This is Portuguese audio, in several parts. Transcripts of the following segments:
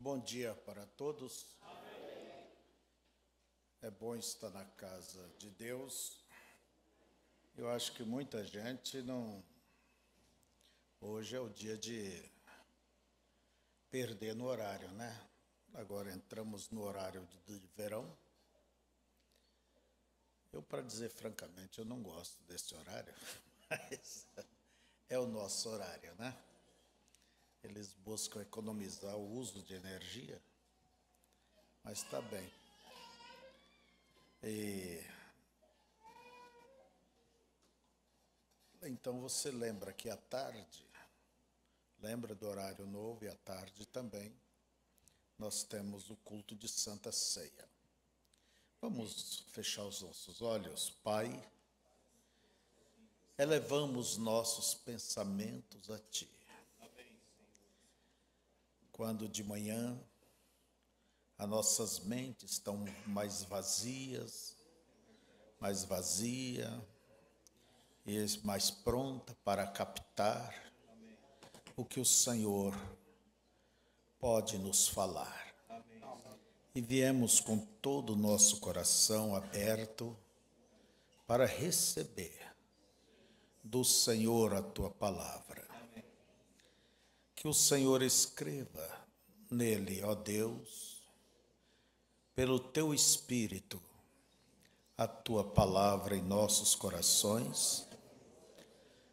Bom dia para todos. É bom estar na casa de Deus. Eu acho que muita gente não... Hoje é o dia de perder no horário, né? Agora entramos no horário de verão. Eu, para dizer francamente, eu não gosto desse horário, mas é o nosso horário, né? Eles buscam economizar o uso de energia, mas está bem. Então você lembra que à tarde, lembra do horário novo e à tarde também, nós temos o culto de Santa Ceia. Vamos fechar os nossos olhos. Pai, elevamos nossos pensamentos a Ti. Quando de manhã as nossas mentes estão mais vazias, mais vazia e mais pronta para captar o que o Senhor pode nos falar. E viemos com todo o nosso coração aberto para receber do Senhor a Tua palavra. Que o Senhor escreva nele, ó Deus, pelo Teu Espírito, a Tua palavra em nossos corações.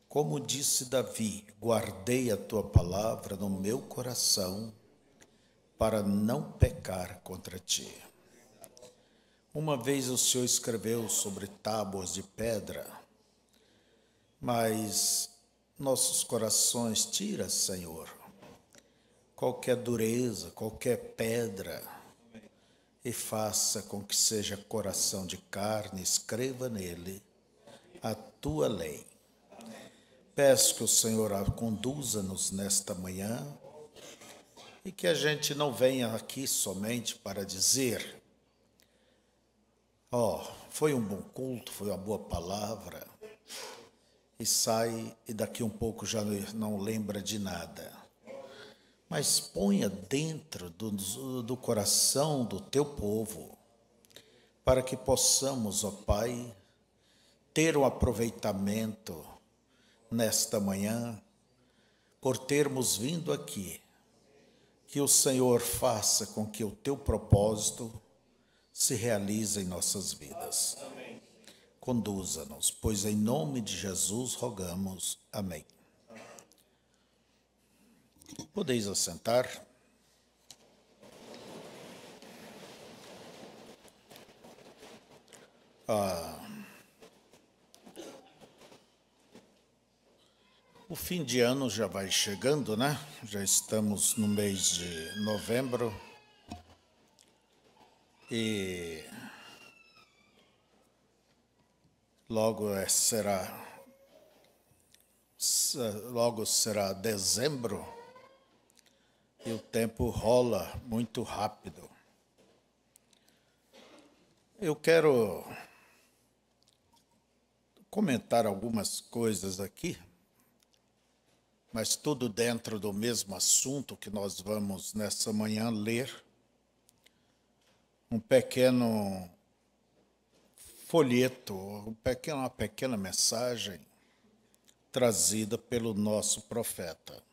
Como disse Davi, guardei a Tua palavra no meu coração para não pecar contra Ti. Uma vez o Senhor escreveu sobre tábuas de pedra, mas nossos corações tira, Senhor, qualquer dureza, qualquer pedra, e faça com que seja coração de carne, escreva nele a Tua lei. Peço que o Senhor conduza-nos nesta manhã e que a gente não venha aqui somente para dizer, foi um bom culto, foi uma boa palavra, e sai e daqui um pouco já não lembra de nada. Mas ponha dentro do coração do Teu povo, para que possamos, ó Pai, ter um aproveitamento nesta manhã, por termos vindo aqui. Que o Senhor faça com que o Teu propósito se realize em nossas vidas. Amém. Conduza-nos, pois em nome de Jesus rogamos. Amém. Podeis assentar. O fim de ano já vai chegando, né? Já estamos no mês de novembro. E logo será dezembro. E o tempo rola muito rápido. Eu quero comentar algumas coisas aqui, mas tudo dentro do mesmo assunto que nós vamos nessa manhã ler. Um pequeno folheto, uma pequena mensagem trazida pelo nosso profeta.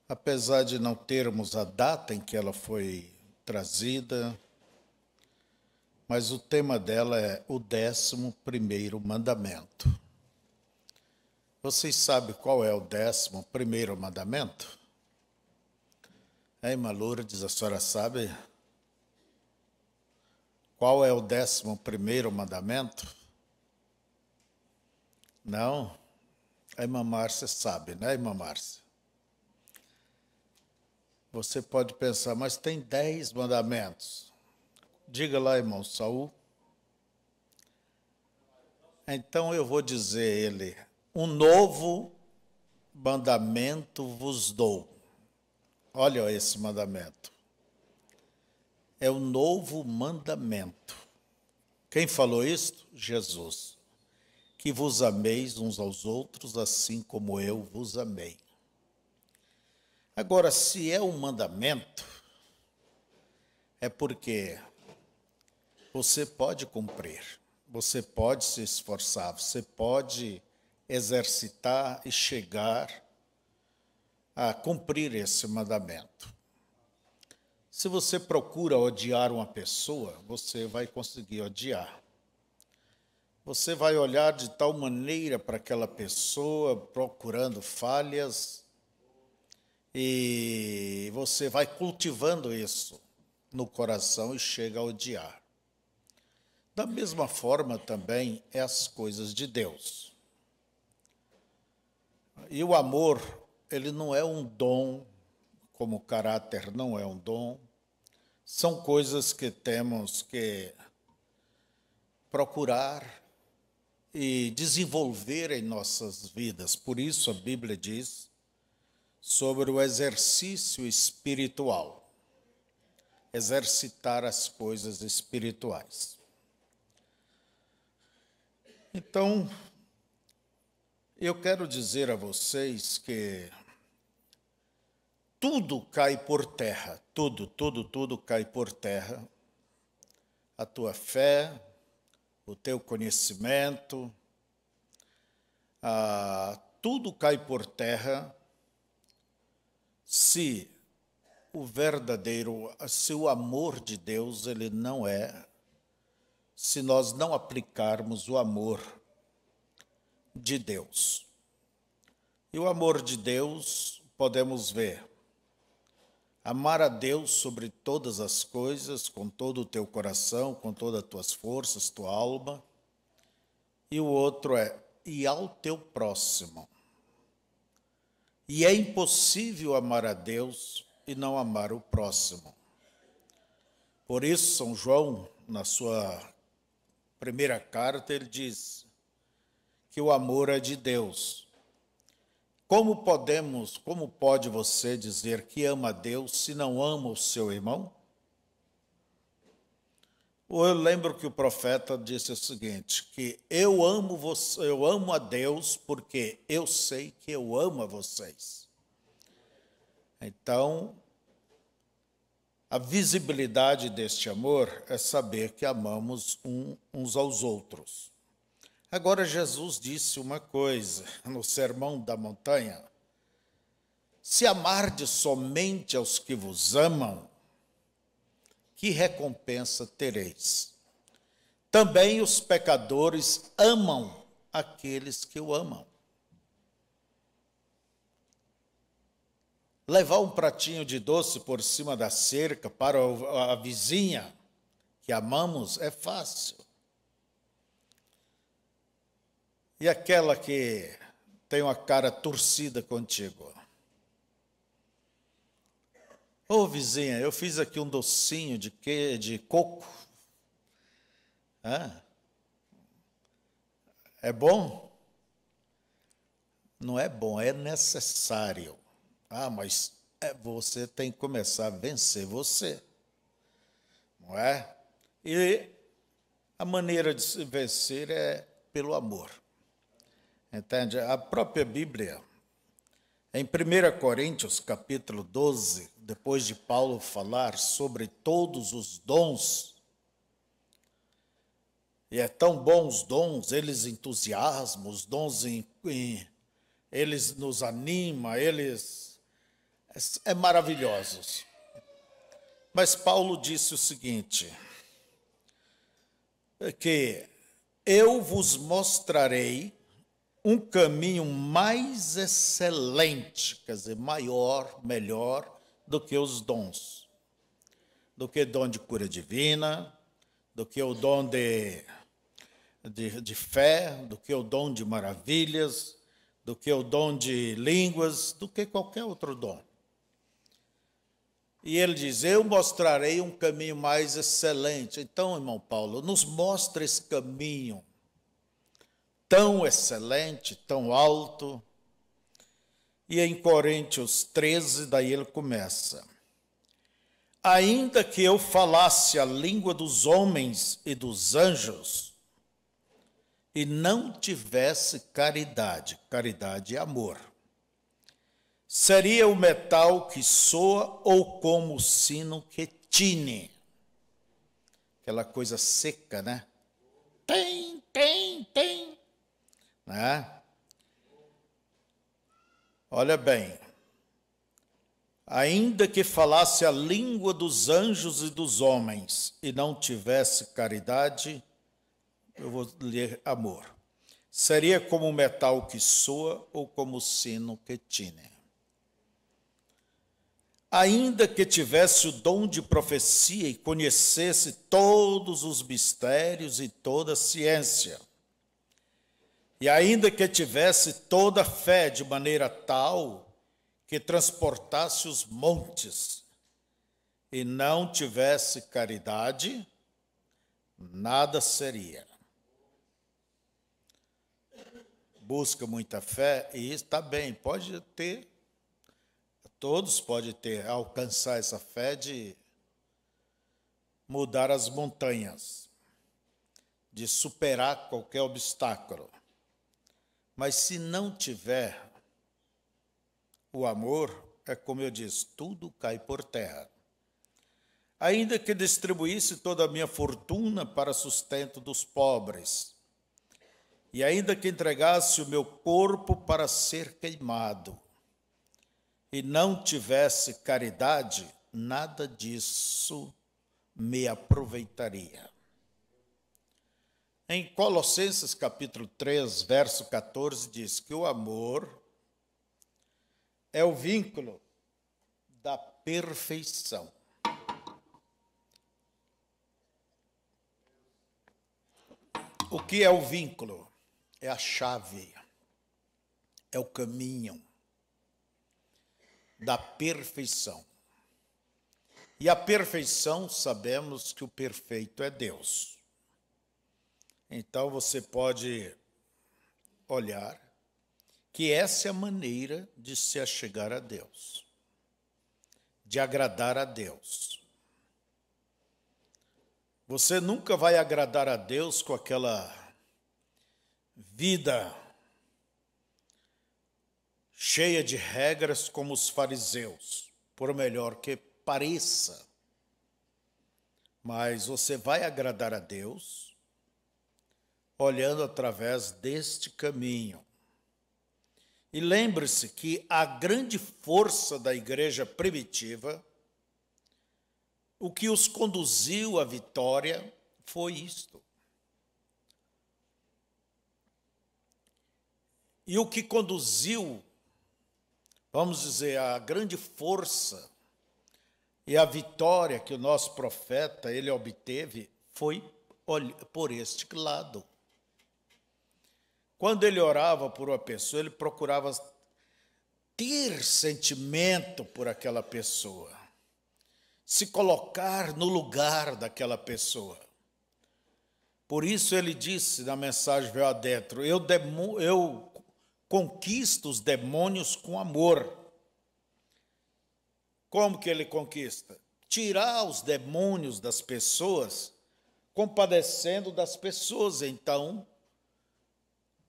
Apesar de não termos a data em que ela foi trazida, mas o tema dela é o 11º mandamento. Vocês sabem qual é o 11º mandamento? Irmã Lourdes, a senhora sabe? Qual é o 11º mandamento? Não? A irmã Márcia sabe, né, irmã Márcia? Você pode pensar, mas tem 10 mandamentos. Diga lá, irmão Saul. Então eu vou dizer ele, um novo mandamento vos dou. Olha esse mandamento. É o novo mandamento. Quem falou isso? Jesus. Que vos ameis uns aos outros, assim como eu vos amei. Agora, se é um mandamento, é porque você pode cumprir, você pode se esforçar, você pode exercitar e chegar a cumprir esse mandamento. Se você procura odiar uma pessoa, você vai conseguir odiar. Você vai olhar de tal maneira para aquela pessoa, procurando falhas, e você vai cultivando isso no coração e chega a odiar. Da mesma forma também é as coisas de Deus. E o amor, ele não é um dom, como o caráter não é um dom. São coisas que temos que procurar e desenvolver em nossas vidas. Por isso a Bíblia diz sobre o exercício espiritual. Exercitar as coisas espirituais. Então, eu quero dizer a vocês que tudo cai por terra, tudo cai por terra. A tua fé, o teu conhecimento, tudo cai por terra se o amor de Deus, ele não se nós não aplicarmos o amor de Deus. E o amor de Deus, podemos ver, amar a Deus sobre todas as coisas, com todo o teu coração, com todas as tuas forças, tua alma. E o outro e ao teu próximo. E é impossível amar a Deus e não amar o próximo. Por isso, São João, na sua primeira carta, ele diz que o amor é de Deus. Como pode você dizer que ama a Deus se não ama o seu irmão? Eu lembro que o profeta disse o seguinte, que eu amo a Deus porque eu sei que eu amo a vocês. Então, a visibilidade deste amor é saber que amamos uns aos outros. Agora, Jesus disse uma coisa no Sermão da Montanha: se amardes somente aos que vos amam, que recompensa tereis? Também os pecadores amam aqueles que o amam. Levar um pratinho de doce por cima da cerca para a vizinha que amamos é fácil. E aquela que tem uma cara torcida contigo? Ô vizinha, eu fiz aqui um docinho de coco. É bom? Não é bom, é necessário. Mas você tem que começar a vencer você. Não é? E a maneira de se vencer é pelo amor. Entende? A própria Bíblia, em 1 Coríntios, capítulo 12, depois de Paulo falar sobre todos os dons, e é tão bom os dons, eles entusiasmam, os dons eles nos animam, eles maravilhosos. Mas Paulo disse o seguinte, que eu vos mostrarei um caminho mais excelente, quer dizer, maior, melhor do que os dons. Do que dom de cura divina, do que o dom de fé, do que o dom de maravilhas, do que o dom de línguas, do que qualquer outro dom. E ele diz, eu mostrarei um caminho mais excelente. Então, irmão Paulo, nos mostra esse caminho tão excelente, tão alto. E em Coríntios 13, daí ele começa. Ainda que eu falasse a língua dos homens e dos anjos, e não tivesse caridade, caridade é amor. seria o metal que soa ou como o sino que tine. Aquela coisa seca, né? Tem. Né? Olha bem. Ainda que falasse a língua dos anjos e dos homens e não tivesse caridade, eu vou ler amor. Seria como o metal que soa ou como o sino que tine. Ainda que tivesse o dom de profecia e conhecesse todos os mistérios e toda a ciência, e ainda que tivesse toda a fé de maneira tal que transportasse os montes, e não tivesse caridade, nada seria. Busca muita fé, e está bem, pode ter. Todos podem alcançar essa fé de mudar as montanhas, de superar qualquer obstáculo. Mas se não tiver o amor, é como eu disse, tudo cai por terra. Ainda que distribuísse toda a minha fortuna para sustento dos pobres, e ainda que entregasse o meu corpo para ser queimado, e não tivesse caridade, nada disso me aproveitaria. Em Colossenses capítulo 3, verso 14, diz que o amor é o vínculo da perfeição. O que é o vínculo? É a chave, é o caminho da perfeição. E a perfeição, sabemos que o perfeito é Deus. Então você pode olhar que essa é a maneira de se achegar a Deus, de agradar a Deus. Você nunca vai agradar a Deus com aquela vida cheia de regras como os fariseus, por melhor que pareça. Mas você vai agradar a Deus olhando através deste caminho. E lembre-se que a grande força da igreja primitiva, o que os conduziu à vitória, foi isto. E o que conduziu, vamos dizer, a grande força e a vitória que o nosso profeta ele obteve foi por este lado. Quando ele orava por uma pessoa, ele procurava ter sentimento por aquela pessoa, se colocar no lugar daquela pessoa. Por isso ele disse na mensagem Veio Adentro, eu conquisto os demônios com amor. Como que ele conquista? Tirar os demônios das pessoas, compadecendo das pessoas. Então,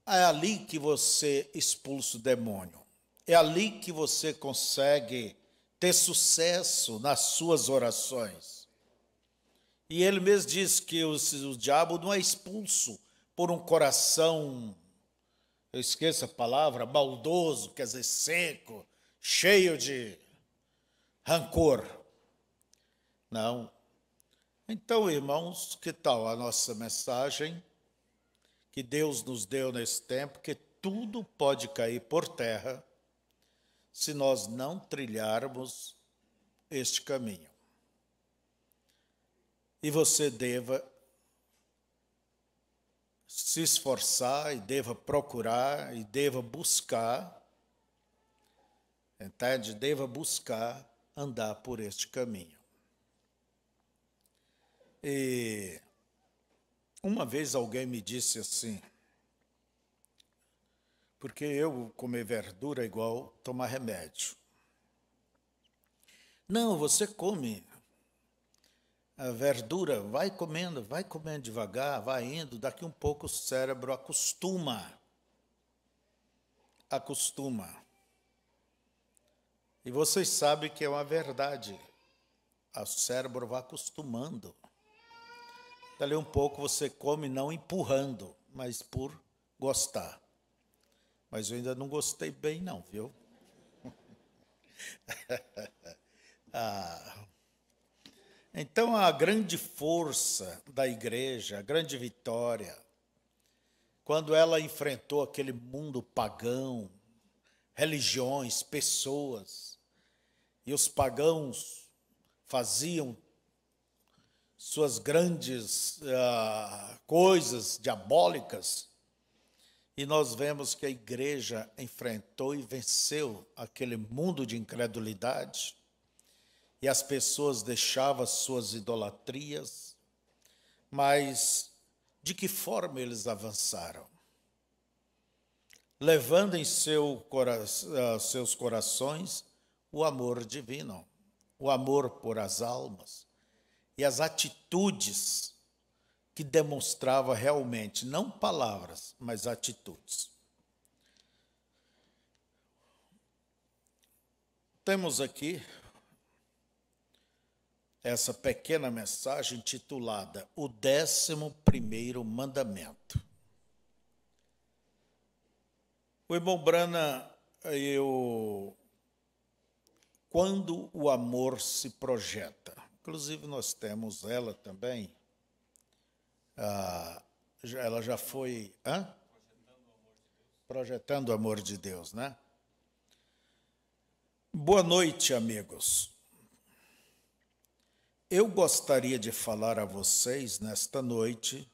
é ali que você expulsa o demônio. É ali que você consegue ter sucesso nas suas orações. E ele mesmo diz que o diabo não é expulso por um coração, eu esqueço a palavra, maldoso, quer dizer, seco, cheio de rancor. Não. Então, irmãos, que tal a nossa mensagem que Deus nos deu nesse tempo, que tudo pode cair por terra se nós não trilharmos este caminho. E você deva se esforçar, e deva procurar, e deva buscar, entende? Deva buscar andar por este caminho. E uma vez alguém me disse assim, porque eu comer verdura é igual tomar remédio. Não, você come a verdura, vai comendo devagar, vai indo, daqui um pouco o cérebro acostuma. E vocês sabem que é uma verdade. O cérebro vai acostumando. Dali um pouco você come não empurrando, mas por gostar. Mas eu ainda não gostei bem não, viu? Então a grande força da igreja, a grande vitória, quando ela enfrentou aquele mundo pagão, religiões, pessoas, e os pagãos faziam suas grandes coisas diabólicas, e nós vemos que a igreja enfrentou e venceu aquele mundo de incredulidade, e as pessoas deixavam suas idolatrias, mas de que forma eles avançaram? Levando em seus corações o amor divino, o amor por as almas, e as atitudes que demonstrava realmente, não palavras, mas atitudes. Temos aqui essa pequena mensagem titulada O 11º Mandamento. O irmão Brana, quando o amor se projeta, inclusive nós temos ela também, ela já foi... Projetando o Amor de Deus, né? Boa noite, amigos. Eu gostaria de falar a vocês nesta noite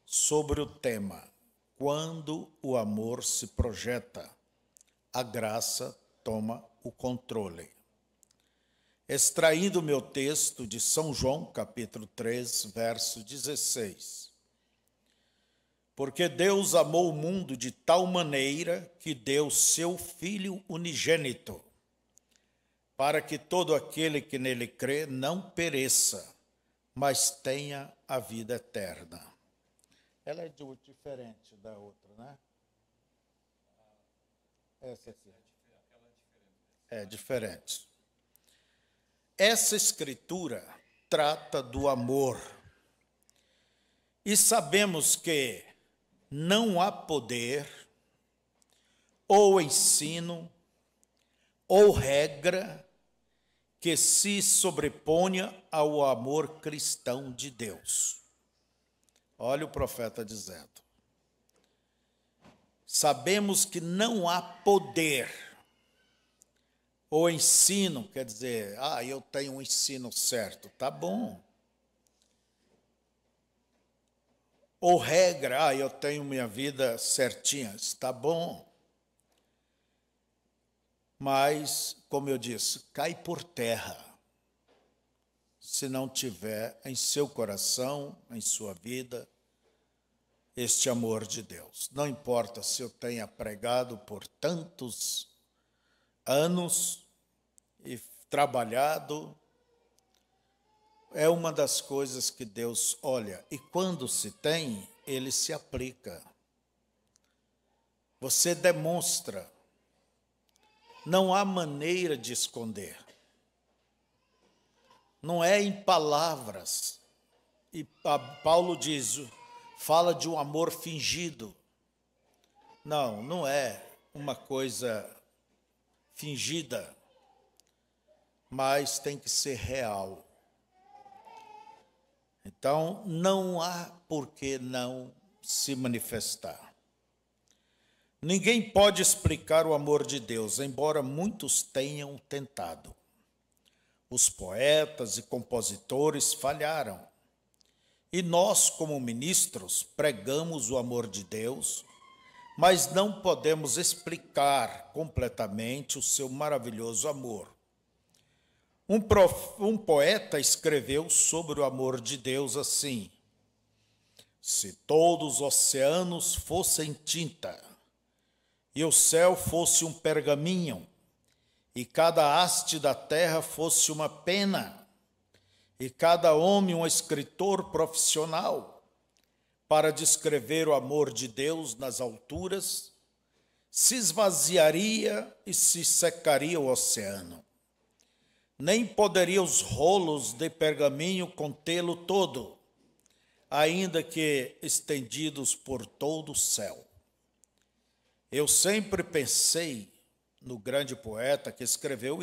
sobre o tema Quando o amor se projeta, a graça toma o controle. Extraindo meu texto de São João, capítulo 3, verso 16. Porque Deus amou o mundo de tal maneira que deu seu Filho unigênito, para que todo aquele que nele crê não pereça, mas tenha a vida eterna. Ela é diferente da outra, né? Essa aqui. É diferente. Essa escritura trata do amor. E sabemos que não há poder, ou ensino, ou regra que se sobreponha ao amor cristão de Deus. Olha o profeta dizendo. Sabemos que não há poder ou ensino, quer dizer, eu tenho um ensino certo, tá bom. Ou regra, eu tenho minha vida certinha, está bom. Mas, como eu disse, cai por terra se não tiver em seu coração, em sua vida, este amor de Deus. Não importa se eu tenha pregado por tantos anos e trabalhado, é uma das coisas que Deus olha. E quando se tem, ele se aplica. Você demonstra. Não há maneira de esconder. Não é em palavras. E Paulo diz, fala de um amor fingido. Não, não é uma coisa fingida, mas tem que ser real. Então, não há por que não se manifestar. Ninguém pode explicar o amor de Deus, embora muitos tenham tentado. Os poetas e compositores falharam. E nós, como ministros, pregamos o amor de Deus, mas não podemos explicar completamente o seu maravilhoso amor. Um poeta escreveu sobre o amor de Deus assim: se todos os oceanos fossem tinta, e o céu fosse um pergaminho, e cada haste da terra fosse uma pena, e cada homem um escritor profissional, para descrever o amor de Deus nas alturas, se esvaziaria e se secaria o oceano. nem poderia os rolos de pergaminho contê-lo todo, ainda que estendidos por todo o céu. Eu sempre pensei no grande poeta que escreveu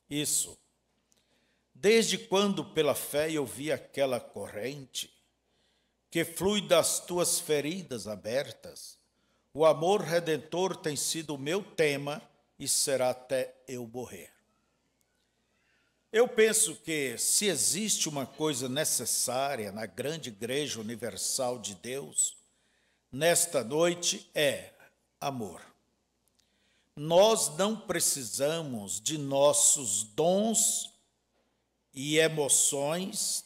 isso. Desde quando pela fé eu vi aquela corrente que flui das tuas feridas abertas, o amor redentor tem sido o meu tema e será até eu morrer. Eu penso que se existe uma coisa necessária na grande igreja universal de Deus, nesta noite é amor. Nós não precisamos de nossos dons e emoções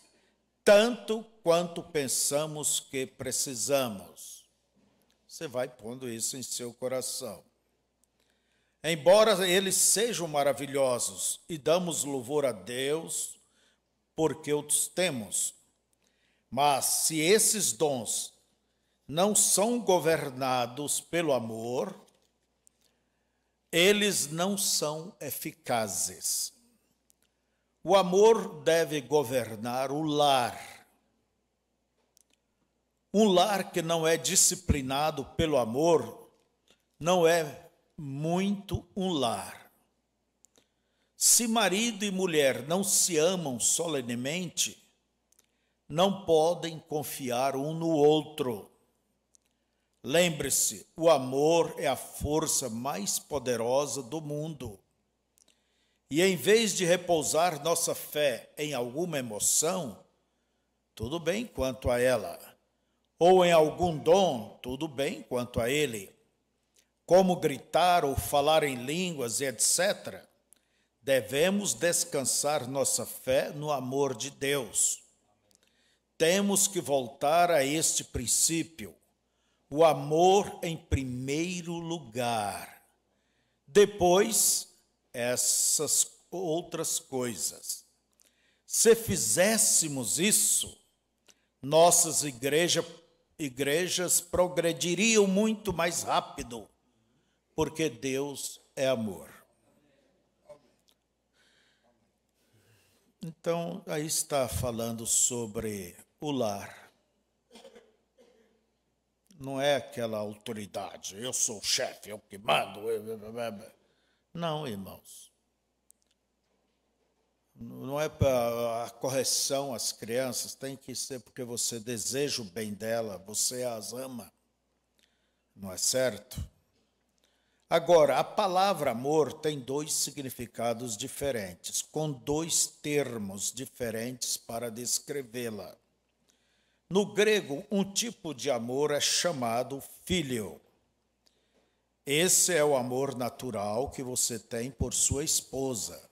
tanto quanto pensamos que precisamos. Você vai pondo isso em seu coração. Embora eles sejam maravilhosos e damos louvor a Deus porque os temos, mas se esses dons não são governados pelo amor, eles não são eficazes. O amor deve governar o lar. Um lar que não é disciplinado pelo amor não é muito um lar. Se marido e mulher não se amam solenemente, não podem confiar um no outro. Lembre-se, o amor é a força mais poderosa do mundo. E em vez de repousar nossa fé em alguma emoção, tudo bem quanto a ela, ou em algum dom, tudo bem quanto a ele, como gritar ou falar em línguas e etc., devemos descansar nossa fé no amor de Deus. Temos que voltar a este princípio, o amor em primeiro lugar. Depois, essas outras coisas. Se fizéssemos isso, nossas igrejas progrediriam muito mais rápido, porque Deus é amor. Então, aí está falando sobre o lar. Não é aquela autoridade, eu sou o chefe, eu que mando. Não, irmãos. Não é para a correção às crianças, tem que ser porque você deseja o bem dela, você as ama. Não é certo? Agora, a palavra amor tem dois significados diferentes, com dois termos diferentes para descrevê-la. No grego, um tipo de amor é chamado filho. Esse é o amor natural que você tem por sua esposa.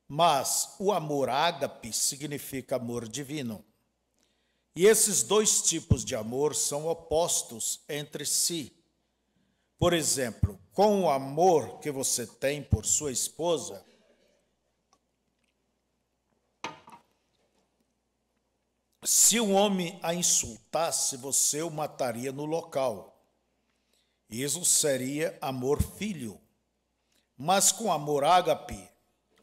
Mas o amor ágape significa amor divino. E esses dois tipos de amor são opostos entre si. Por exemplo, com o amor que você tem por sua esposa, se um homem a insultasse, você o mataria no local. Isso seria amor filho. Mas com amor ágape,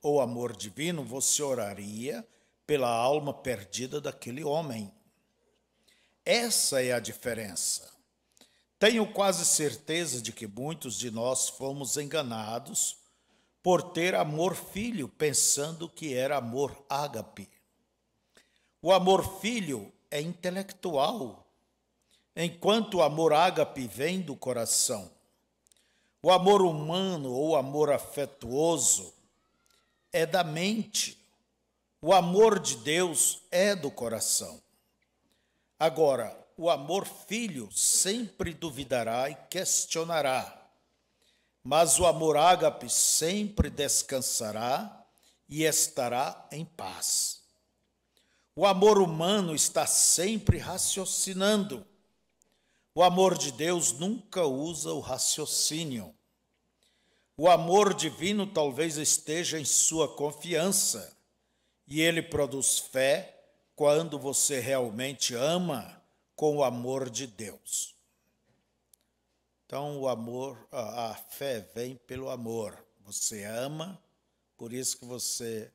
ou amor divino, você oraria pela alma perdida daquele homem. Essa é a diferença. Tenho quase certeza de que muitos de nós fomos enganados por ter amor filho, pensando que era amor ágape. O amor filho é intelectual, enquanto o amor ágape vem do coração. O amor humano ou amor afetuoso é da mente. O amor de Deus é do coração. Agora, o amor filho sempre duvidará e questionará, mas o amor ágape sempre descansará e estará em paz. O amor humano está sempre raciocinando. O amor de Deus nunca usa o raciocínio. O amor divino talvez esteja em sua confiança, e ele produz fé quando você realmente ama com o amor de Deus. Então, o amor, a fé vem pelo amor. Você ama Por isso que você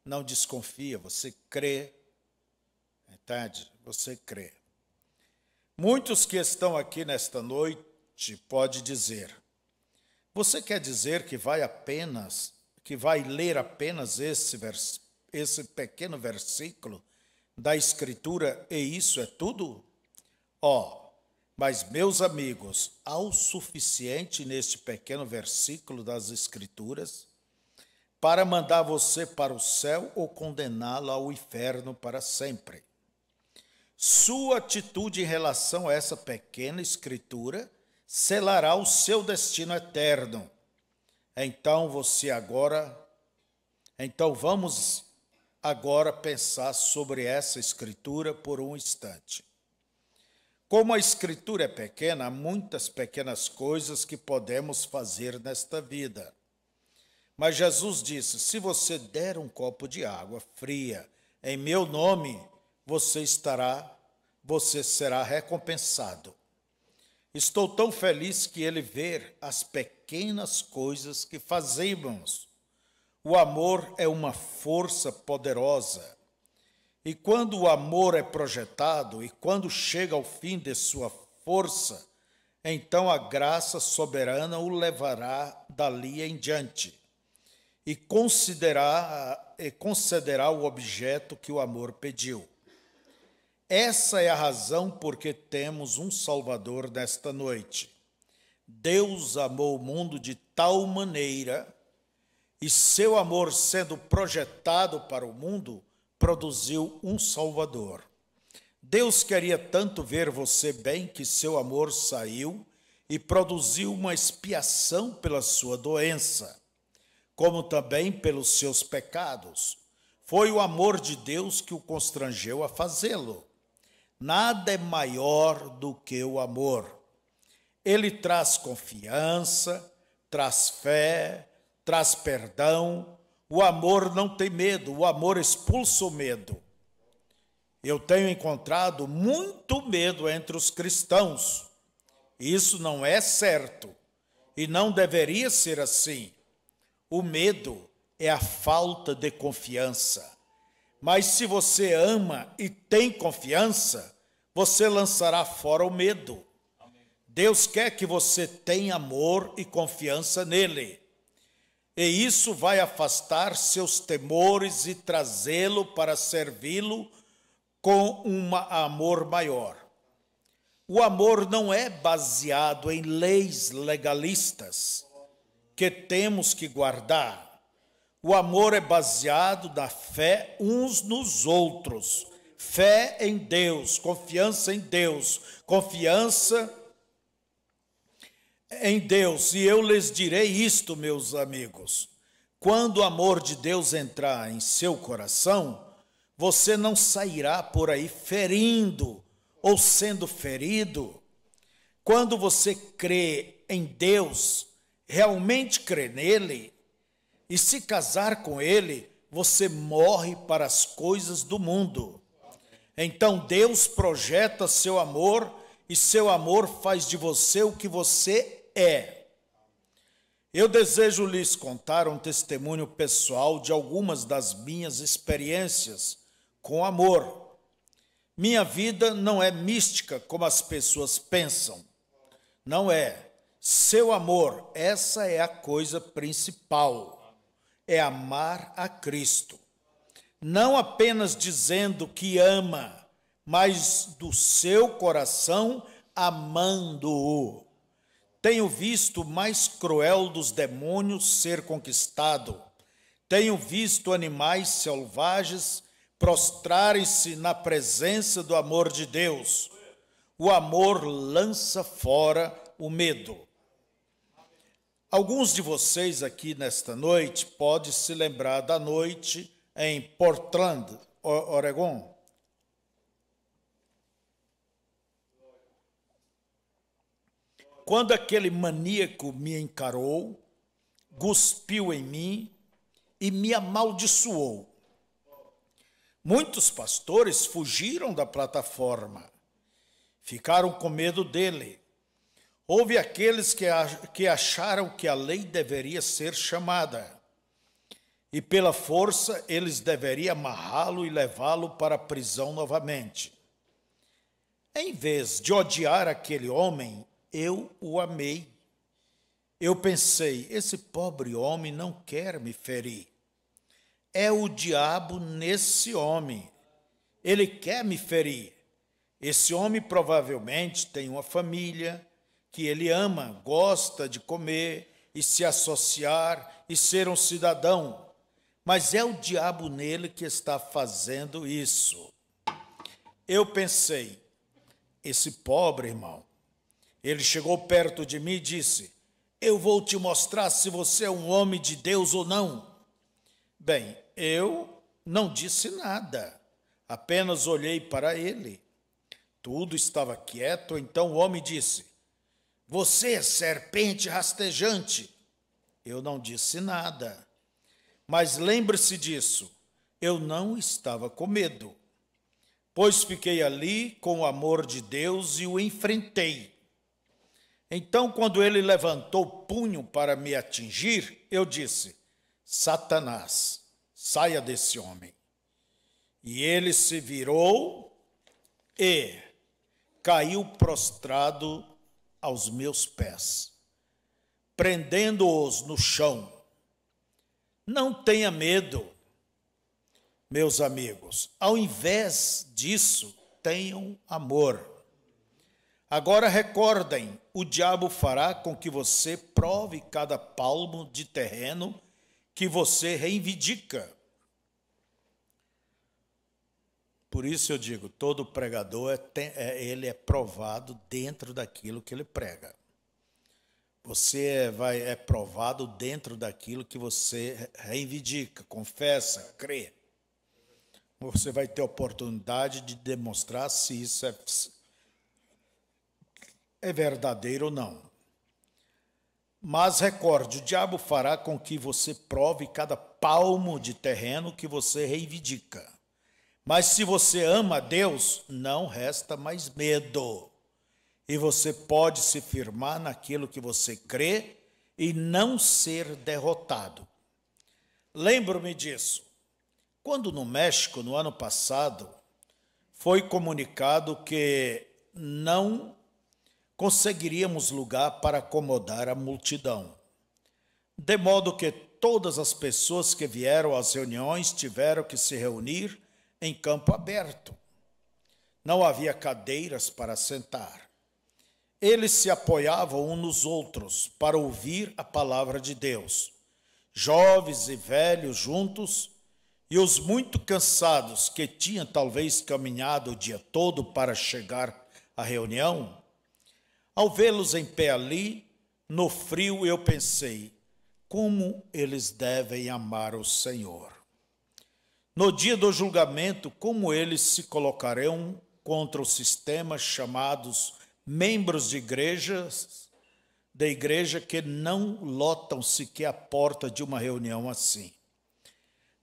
não desconfia, você crê, entende? Você crê. Muitos que estão aqui nesta noite podem dizer: você quer dizer que vai ler apenas esse pequeno versículo da Escritura e isso é tudo? Mas meus amigos, há o suficiente neste pequeno versículo das Escrituras para mandar você para o céu ou condená-lo ao inferno para sempre. Sua atitude em relação a essa pequena escritura selará o seu destino eterno. Então vamos agora pensar sobre essa escritura por um instante. Como a escritura é pequena, há muitas pequenas coisas que podemos fazer nesta vida. Mas Jesus disse: se você der um copo de água fria em meu nome, você será recompensado. Estou tão feliz que ele vê as pequenas coisas que fazemos. O amor é uma força poderosa. E quando o amor é projetado e quando chega ao fim de sua força, então a graça soberana o levará dali em diante e concederá o objeto que o amor pediu. Essa é a razão por que temos um Salvador nesta noite. Deus amou o mundo de tal maneira, e seu amor sendo projetado para o mundo, produziu um Salvador. Deus queria tanto ver você bem que seu amor saiu e produziu uma expiação pela sua doença, como também pelos seus pecados. Foi o amor de Deus que o constrangeu a fazê-lo. Nada é maior do que o amor. Ele traz confiança, traz fé, traz perdão. O amor não tem medo, o amor expulsa o medo. Eu tenho encontrado muito medo entre os cristãos. Isso não é certo e não deveria ser assim. O medo é a falta de confiança. Mas se você ama e tem confiança, você lançará fora o medo. Deus quer que você tenha amor e confiança nele. E isso vai afastar seus temores e trazê-lo para servi-lo com um amor maior. O amor não é baseado em leis legalistas que temos que guardar. O amor é baseado na fé uns nos outros. Fé em Deus, confiança em Deus, confiança em Deus. E eu lhes direi isto, meus amigos: quando o amor de Deus entrar em seu coração, você não sairá por aí ferindo ou sendo ferido. Quando você crê em Deus, realmente crê nele, e se casar com ele, você morre para as coisas do mundo. Então Deus projeta seu amor e seu amor faz de você o que você é. Eu desejo lhes contar um testemunho pessoal de algumas das minhas experiências com amor. Minha vida não é mística como as pessoas pensam. Não é. Seu amor, essa é a coisa principal. É amar a Cristo. Não apenas dizendo que ama, mas do seu coração amando-o. Tenho visto o mais cruel dos demônios ser conquistado. Tenho visto animais selvagens prostrarem-se na presença do amor de Deus. O amor lança fora o medo. Alguns de vocês aqui nesta noite podem se lembrar da noite em Portland, Oregon. Quando aquele maníaco me encarou, cuspiu em mim e me amaldiçoou. Muitos pastores fugiram da plataforma, ficaram com medo dele. Houve aqueles que acharam que a lei deveria ser chamada. e pela força eles deveriam amarrá-lo e levá-lo para a prisão novamente. Em vez de odiar aquele homem, eu o amei. Eu pensei, esse pobre homem não quer me ferir. É o diabo nesse homem. Ele quer me ferir. Esse homem provavelmente tem uma família que ele ama, gosta de comer e se associar e ser um cidadão. Mas é o diabo nele que está fazendo isso. Eu pensei, esse pobre irmão, ele chegou perto de mim e disse, eu vou te mostrar se você é um homem de Deus ou não. Bem, eu não disse nada, apenas olhei para ele. Tudo estava quieto, então o homem disse, você é serpente rastejante. Eu não disse nada, mas lembre-se disso, eu não estava com medo, pois fiquei ali com o amor de Deus e o enfrentei. Então, quando ele levantou o punho para me atingir, eu disse, Satanás, saia desse homem. E ele se virou e caiu prostrado aos meus pés, prendendo-os no chão. Não tenha medo, meus amigos. Ao invés disso, tenham amor. Agora recordem, o diabo fará com que você prove cada palmo de terreno que você reivindica. Por isso eu digo, todo pregador ele é provado dentro daquilo que ele prega. Você é provado dentro daquilo que você reivindica, confessa, crê. Você vai ter oportunidade de demonstrar se isso é verdadeiro ou não. Mas recorde, o diabo fará com que você prove cada palmo de terreno que você reivindica. Mas se você ama a Deus, não resta mais medo. E você pode se firmar naquilo que você crê e não ser derrotado. Lembro-me disso. Quando no México, no ano passado, foi comunicado que não conseguiríamos lugar para acomodar a multidão. De modo que todas as pessoas que vieram às reuniões tiveram que se reunir em campo aberto. Não havia cadeiras para sentar. Eles se apoiavam uns nos outros para ouvir a palavra de Deus. Jovens e velhos juntos, e os muito cansados que tinham talvez caminhado o dia todo para chegar à reunião, ao vê-los em pé ali, no frio, eu pensei, como eles devem amar o Senhor. No dia do julgamento, como eles se colocarão contra os sistemas chamados membros de igreja que não lotam sequer a porta de uma reunião assim.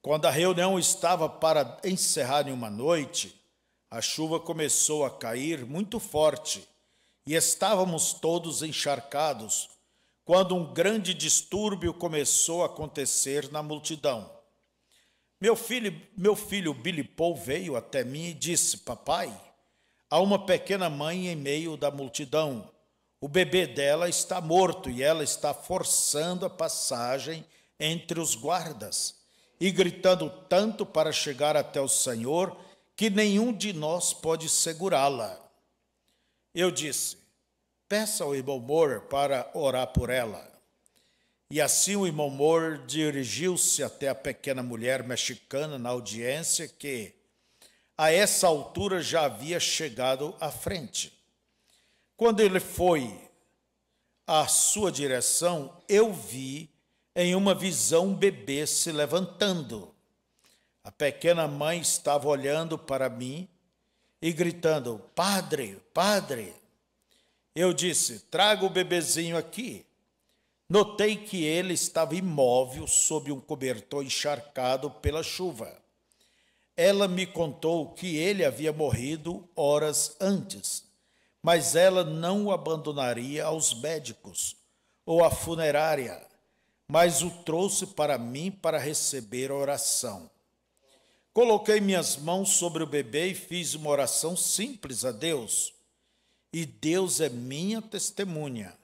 Quando a reunião estava para encerrar em uma noite, a chuva começou a cair muito forte e estávamos todos encharcados, quando um grande distúrbio começou a acontecer na multidão. Meu filho Billy Paul veio até mim e disse, papai, há uma pequena mãe em meio da multidão. O bebê dela está morto e ela está forçando a passagem entre os guardas e gritando tanto para chegar até o Senhor que nenhum de nós pode segurá-la. Eu disse, peça ao irmão Moore para orar por ela. E assim o irmão Moore dirigiu-se até a pequena mulher mexicana na audiência que, a essa altura, já havia chegado à frente. Quando ele foi à sua direção, eu vi em uma visão um bebê se levantando. A pequena mãe estava olhando para mim e gritando, Padre, Padre. Eu disse, traga o bebezinho aqui. Notei que ele estava imóvel sob um cobertor encharcado pela chuva. Ela me contou que ele havia morrido horas antes, mas ela não o abandonaria aos médicos ou à funerária, mas o trouxe para mim para receber a oração. Coloquei minhas mãos sobre o bebê e fiz uma oração simples a Deus. E Deus é minha testemunha.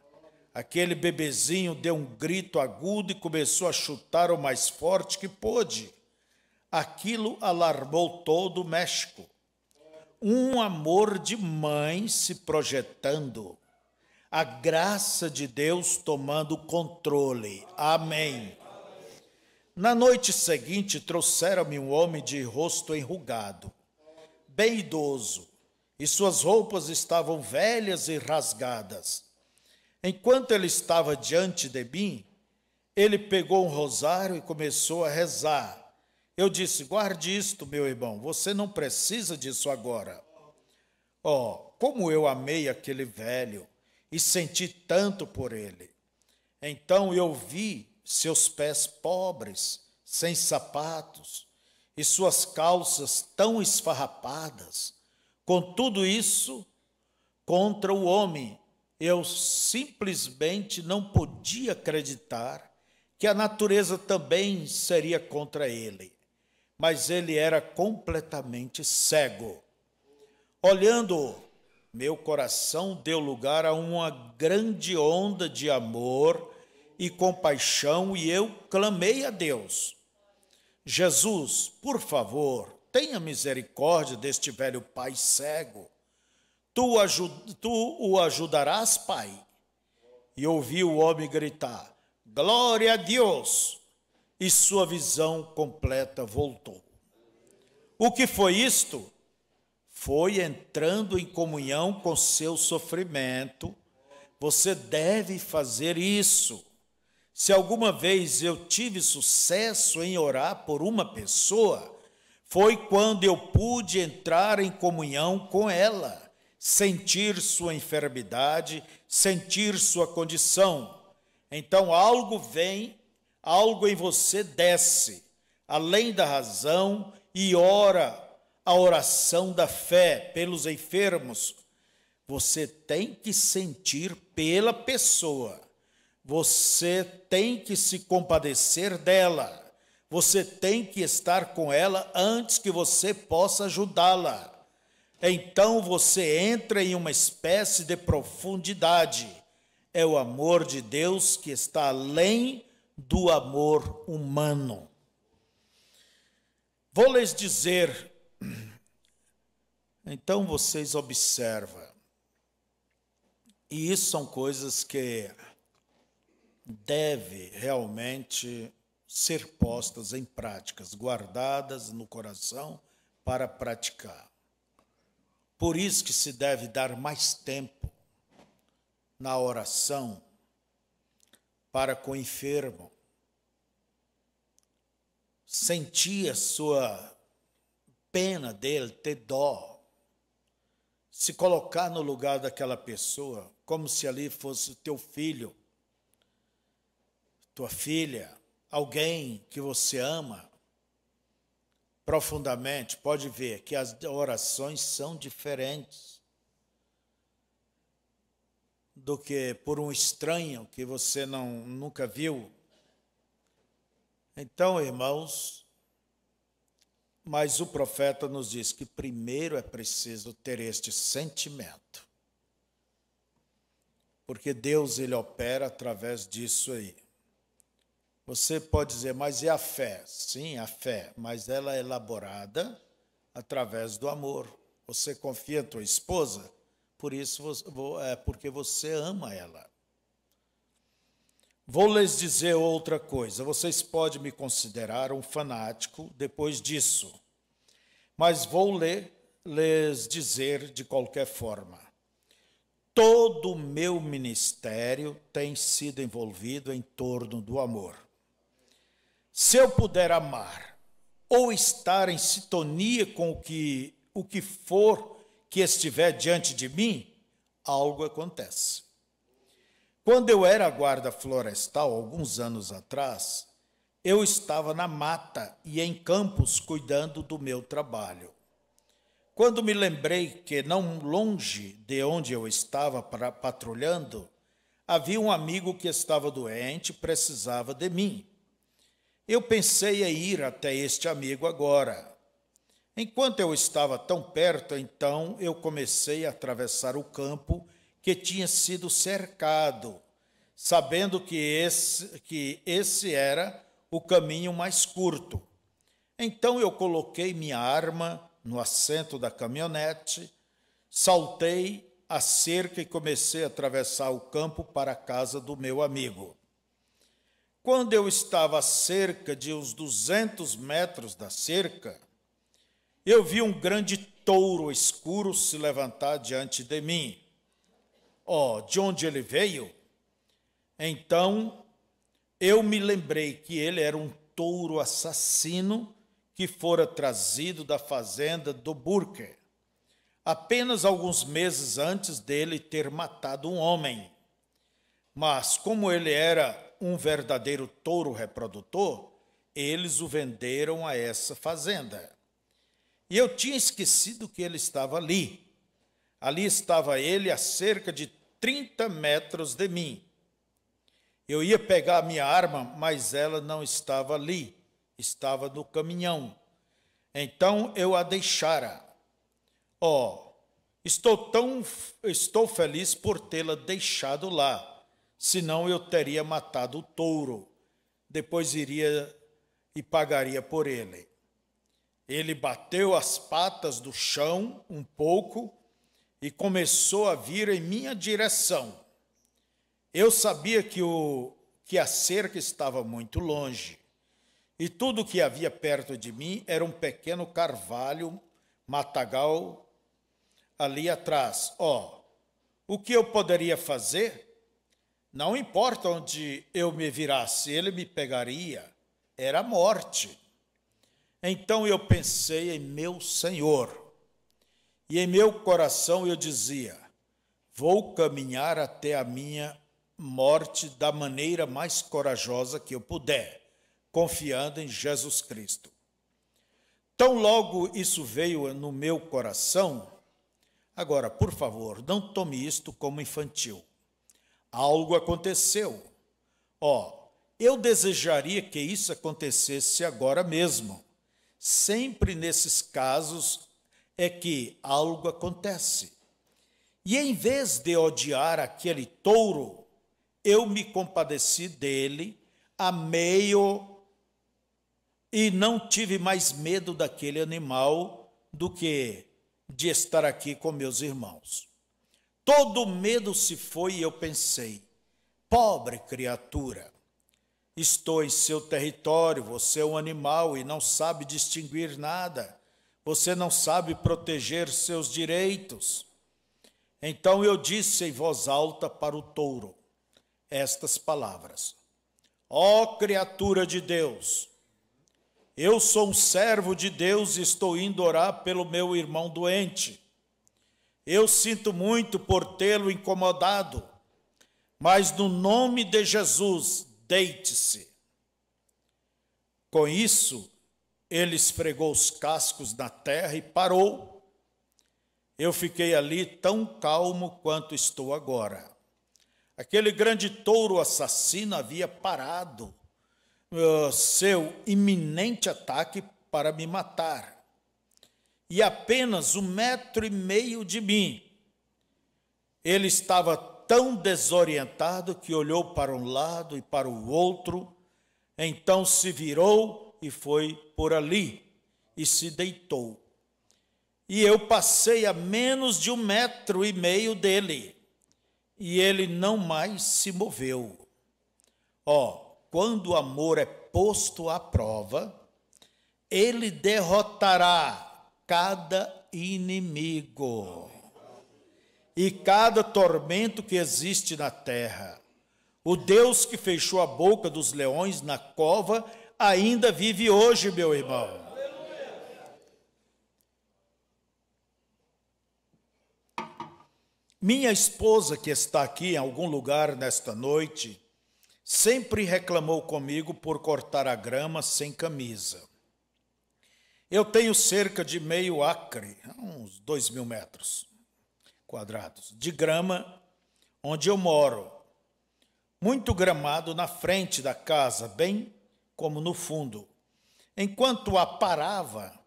Aquele bebezinho deu um grito agudo e começou a chutar o mais forte que pôde. Aquilo alarmou todo o México. Um amor de mãe se projetando. A graça de Deus tomando o controle. Amém. Na noite seguinte, trouxeram-me um homem de rosto enrugado, bem idoso, e suas roupas estavam velhas e rasgadas. Enquanto ele estava diante de mim, ele pegou um rosário e começou a rezar. Eu disse: guarde isto, meu irmão, você não precisa disso agora. Oh, como eu amei aquele velho e senti tanto por ele. Então eu vi seus pés pobres, sem sapatos, e suas calças tão esfarrapadas. Com tudo isso, contra o homem, eu simplesmente não podia acreditar que a natureza também seria contra ele. Mas ele era completamente cego. Olhando, meu coração deu lugar a uma grande onda de amor e compaixão, e eu clamei a Deus: Jesus, por favor, tenha misericórdia deste velho pai cego. Tu o ajudarás, Pai? E ouvi o homem gritar: glória a Deus! E sua visão completa voltou. O que foi isto? Foi entrando em comunhão com seu sofrimento. Você deve fazer isso. Se alguma vez eu tive sucesso em orar por uma pessoa, foi quando eu pude entrar em comunhão com ela, sentir sua enfermidade, sentir sua condição. Então algo vem, algo em você desce, além da razão, e ora a oração da fé pelos enfermos. Você tem que sentir pela pessoa. Você tem que se compadecer dela. Você tem que estar com ela antes que você possa ajudá-la. Então você entra em uma espécie de profundidade. É o amor de Deus que está além do amor humano. Vou lhes dizer, então vocês observam, e isso são coisas que deve realmente ser postas em práticas, guardadas no coração para praticar. Por isso que se deve dar mais tempo na oração para com o enfermo, sentir a sua pena dele, ter dó, se colocar no lugar daquela pessoa, como se ali fosse teu filho, tua filha, alguém que você ama profundamente. Pode ver que as orações são diferentes do que por um estranho que você nunca viu. Então, irmãos, mas o profeta nos diz que primeiro é preciso ter este sentimento, porque Deus, ele opera através disso aí. Você pode dizer, mas e a fé? Sim, a fé, mas ela é elaborada através do amor. Você confia em tua esposa, por isso porque você ama ela. Vou lhes dizer outra coisa. Vocês podem me considerar um fanático depois disso, mas vou lhes dizer de qualquer forma. Todo o meu ministério tem sido envolvido em torno do amor. Se eu puder amar ou estar em sintonia com o que for que estiver diante de mim, algo acontece. Quando eu era guarda florestal, alguns anos atrás, eu estava na mata e em campos cuidando do meu trabalho. Quando me lembrei que não longe de onde eu estava patrulhando, havia um amigo que estava doente e precisava de mim. Eu pensei em ir até este amigo agora. Enquanto eu estava tão perto, então eu comecei a atravessar o campo que tinha sido cercado, sabendo que esse era o caminho mais curto. Então eu coloquei minha arma no assento da caminhonete, saltei a cerca e comecei a atravessar o campo para a casa do meu amigo. Quando eu estava a cerca de uns 200 metros da cerca, eu vi um grande touro escuro se levantar diante de mim. De onde ele veio? Então eu me lembrei que ele era um touro assassino que fora trazido da fazenda do Burke, apenas alguns meses antes dele ter matado um homem. Mas como ele era um verdadeiro touro reprodutor, eles o venderam a essa fazenda. E eu tinha esquecido que ele estava ali. Ali estava ele a cerca de 30 metros de mim. Eu ia pegar a minha arma, mas ela não estava ali, estava no caminhão. Então eu a deixara. Estou feliz por tê-la deixado lá, senão eu teria matado o touro. Depois iria e pagaria por ele. Ele bateu as patas do chão um pouco e começou a vir em minha direção. Eu sabia que a cerca estava muito longe, e tudo que havia perto de mim era um pequeno carvalho, matagal, ali atrás. O que eu poderia fazer? Não importa onde eu me virasse, ele me pegaria. Era a morte. Então eu pensei em meu Senhor, e em meu coração eu dizia: vou caminhar até a minha morte da maneira mais corajosa que eu puder, confiando em Jesus Cristo. Tão logo isso veio no meu coração. Agora, por favor, não tome isto como infantil. Algo aconteceu. Eu desejaria que isso acontecesse agora mesmo. Sempre nesses casos é que algo acontece. E em vez de odiar aquele touro, eu me compadeci dele, amei-o e não tive mais medo daquele animal do que de estar aqui com meus irmãos. Todo medo se foi e eu pensei: pobre criatura, estou em seu território, você é um animal e não sabe distinguir nada, você não sabe proteger seus direitos. Então eu disse em voz alta para o touro estas palavras: criatura de Deus, eu sou um servo de Deus e estou indo orar pelo meu irmão doente. Eu sinto muito por tê-lo incomodado, mas no nome de Jesus, deite-se. Com isso, ele esfregou os cascos na terra e parou. Eu fiquei ali tão calmo quanto estou agora. Aquele grande touro assassino havia parado seu iminente ataque para me matar. E apenas 1,5 metros de mim. Ele estava tão desorientado que olhou para um lado e para o outro, então se virou e foi por ali e se deitou. E eu passei a menos de 1,5 metros dele, e ele não mais se moveu. Quando o amor é posto à prova, ele derrotará cada inimigo e cada tormento que existe na terra. O Deus que fechou a boca dos leões na cova ainda vive hoje, meu irmão. Minha esposa, que está aqui em algum lugar nesta noite, sempre reclamou comigo por cortar a grama sem camisa. Eu tenho cerca de meio acre, uns 2.000 metros quadrados, de grama onde eu moro. muito gramado na frente da casa, bem como no fundo. Enquanto aparava,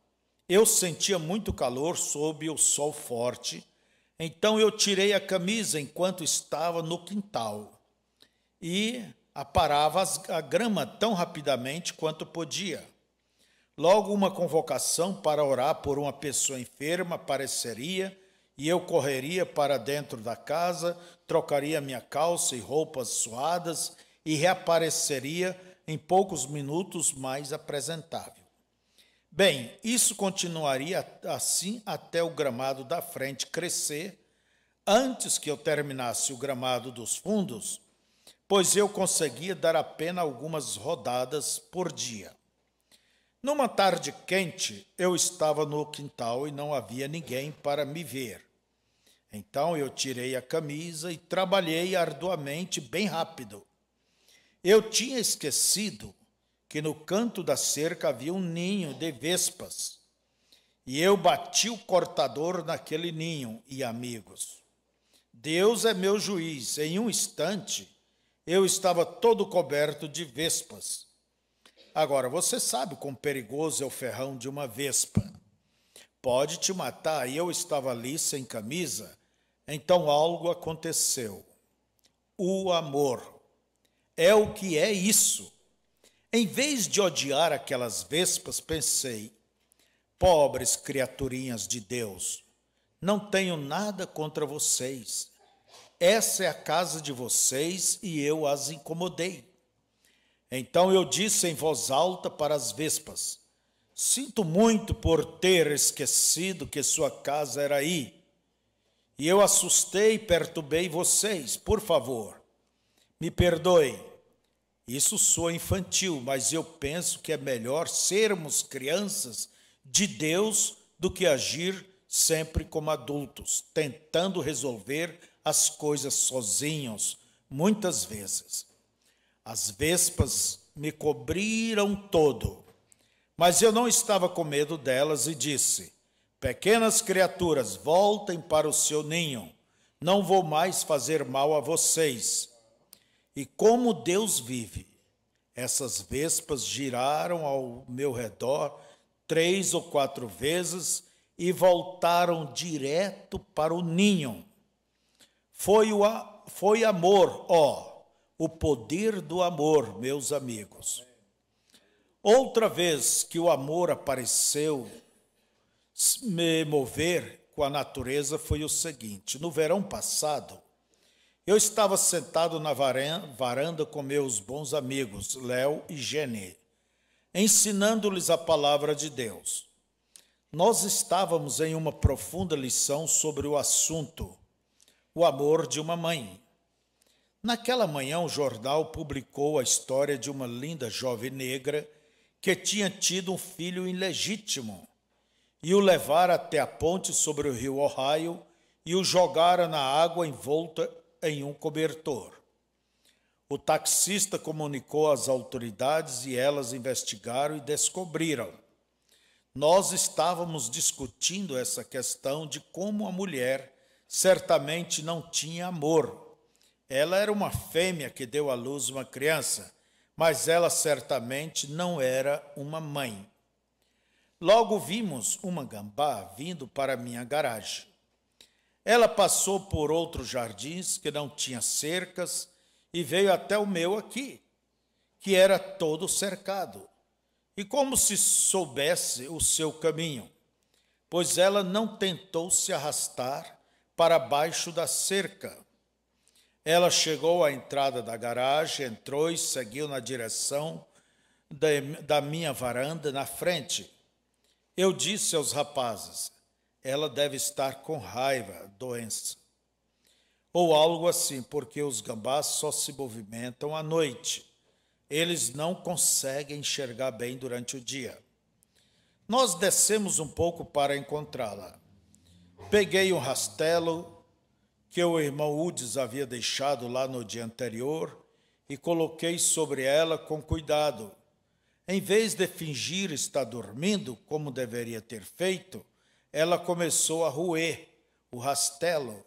eu sentia muito calor sob o sol forte, então eu tirei a camisa enquanto estava no quintal e aparava a grama tão rapidamente quanto podia. Logo uma convocação para orar por uma pessoa enferma apareceria e eu correria para dentro da casa, trocaria minha calça e roupas suadas e reapareceria em poucos minutos mais apresentável. Bem, isso continuaria assim até o gramado da frente crescer, antes que eu terminasse o gramado dos fundos, pois eu conseguia dar apenas algumas rodadas por dia. Numa tarde quente, eu estava no quintal e não havia ninguém para me ver. Então eu tirei a camisa e trabalhei arduamente, bem rápido. Eu tinha esquecido que no canto da cerca havia um ninho de vespas. E eu bati o cortador naquele ninho, e amigos, Deus é meu juiz. Em um instante, eu estava todo coberto de vespas. Agora, você sabe quão perigoso é o ferrão de uma vespa. Pode te matar, e eu estava ali sem camisa, então algo aconteceu. O amor. É o que é isso. Em vez de odiar aquelas vespas, pensei, pobres criaturinhas de Deus, não tenho nada contra vocês. Essa é a casa de vocês e eu as incomodei. Então eu disse em voz alta para as vespas, sinto muito por ter esquecido que sua casa era aí. E eu assustei e perturbei vocês, por favor, me perdoe. Isso soa infantil, mas eu penso que é melhor sermos crianças de Deus do que agir sempre como adultos, tentando resolver as coisas sozinhos, muitas vezes. As vespas me cobriram todo, mas eu não estava com medo delas e disse, pequenas criaturas, voltem para o seu ninho, não vou mais fazer mal a vocês. E como Deus vive, essas vespas giraram ao meu redor 3 ou 4 vezes e voltaram direto para o ninho. Foi amor, o poder do amor, meus amigos. Outra vez que o amor apareceu me mover com a natureza foi o seguinte, no verão passado, eu estava sentado na varanda com meus bons amigos, Léo e Jenny, ensinando-lhes a palavra de Deus. Nós estávamos em uma profunda lição sobre o assunto, o amor de uma mãe. Naquela manhã, o jornal publicou a história de uma linda jovem negra que tinha tido um filho ilegítimo e o levara até a ponte sobre o rio Ohio e o jogara na água envolta em um cobertor. O taxista comunicou às autoridades e elas investigaram e descobriram. Nós estávamos discutindo essa questão de como a mulher certamente não tinha amor. Ela era uma fêmea que deu à luz uma criança, mas ela certamente não era uma mãe. Logo vimos uma gambá vindo para minha garagem. Ela passou por outros jardins que não tinham cercas e veio até o meu aqui, que era todo cercado, e como se soubesse o seu caminho, pois ela não tentou se arrastar para baixo da cerca. Ela chegou à entrada da garagem, entrou e seguiu na direção da minha varanda na frente. Eu disse aos rapazes, ela deve estar com raiva, doença, ou algo assim, porque os gambás só se movimentam à noite. Eles não conseguem enxergar bem durante o dia. Nós descemos um pouco para encontrá-la. Peguei um rastelo que o irmão Udes havia deixado lá no dia anterior e coloquei sobre ela com cuidado. Em vez de fingir estar dormindo, como deveria ter feito, ela começou a roer o rastelo.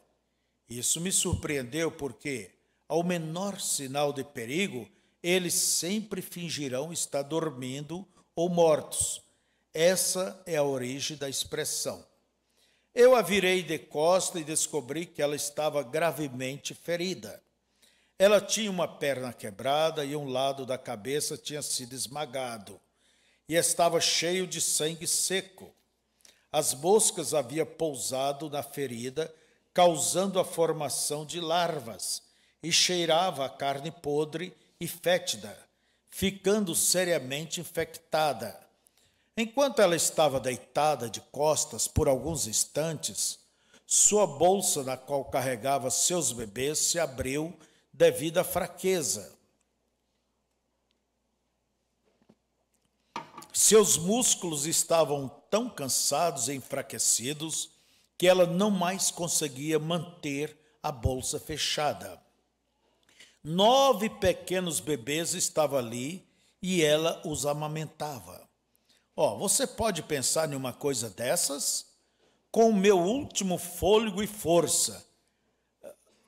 Isso me surpreendeu porque, ao menor sinal de perigo, eles sempre fingirão estar dormindo ou mortos. Essa é a origem da expressão. Eu a virei de costa e descobri que ela estava gravemente ferida. Ela tinha uma perna quebrada e um lado da cabeça tinha sido esmagado e estava cheio de sangue seco. As moscas haviam pousado na ferida, causando a formação de larvas, e cheirava a carne podre e fétida, ficando seriamente infectada. Enquanto ela estava deitada de costas por alguns instantes, sua bolsa na qual carregava seus bebês se abriu devido à fraqueza. Seus músculos estavam tão cansados e enfraquecidos que ela não mais conseguia manter a bolsa fechada. 9 pequenos bebês estavam ali e ela os amamentava. Você pode pensar em uma coisa dessas? Com o meu último fôlego e força,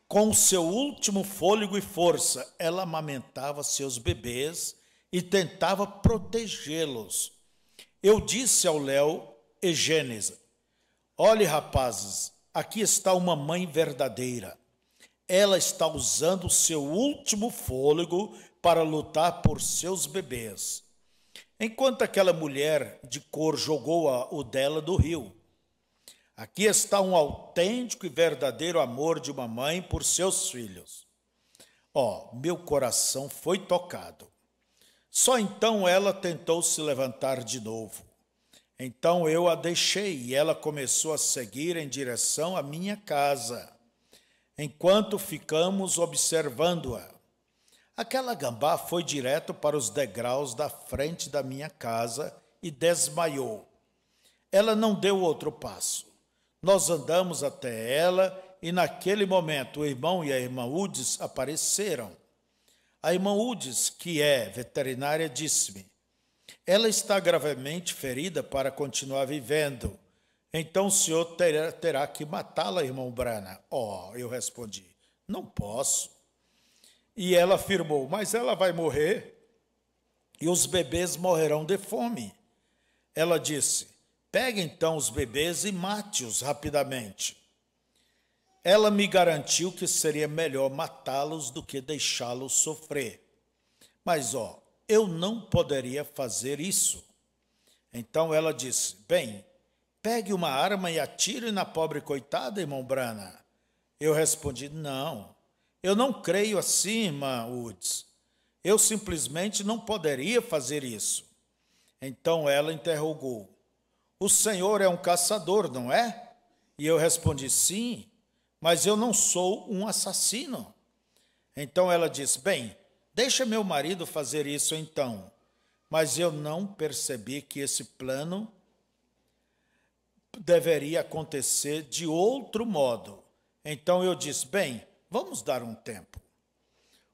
com o seu último fôlego e força, ela amamentava seus bebês e tentava protegê-los. Eu disse ao Léo e Gênesis: olhe, rapazes, aqui está uma mãe verdadeira. Ela está usando o seu último fôlego para lutar por seus bebês. Enquanto aquela mulher de cor jogou o dela no rio. Aqui está um autêntico e verdadeiro amor de uma mãe por seus filhos. Meu coração foi tocado. Só então ela tentou se levantar de novo. Então eu a deixei e ela começou a seguir em direção à minha casa, enquanto ficamos observando-a. Aquela gambá foi direto para os degraus da frente da minha casa e desmaiou. Ela não deu outro passo. Nós andamos até ela e naquele momento o irmão e a irmã Udes apareceram. A irmã Udes, que é veterinária, disse-me: ela está gravemente ferida para continuar vivendo. Então o senhor terá que matá-la, irmão Brana. Eu respondi: não posso. E ela afirmou: mas ela vai morrer e os bebês morrerão de fome. Ela disse: pegue então os bebês e mate-os rapidamente. Ela me garantiu que seria melhor matá-los do que deixá-los sofrer. Mas, eu não poderia fazer isso. Então ela disse: bem, pegue uma arma e atire na pobre coitada, irmão Brana. Eu respondi: não. Eu não creio assim, irmã Woods. Eu simplesmente não poderia fazer isso. Então ela interrogou: o senhor é um caçador, não é? E eu respondi: sim, mas eu não sou um assassino. Então ela disse: bem, deixa meu marido fazer isso então. Mas eu não percebi que esse plano deveria acontecer de outro modo. Então eu disse: bem, vamos dar um tempo.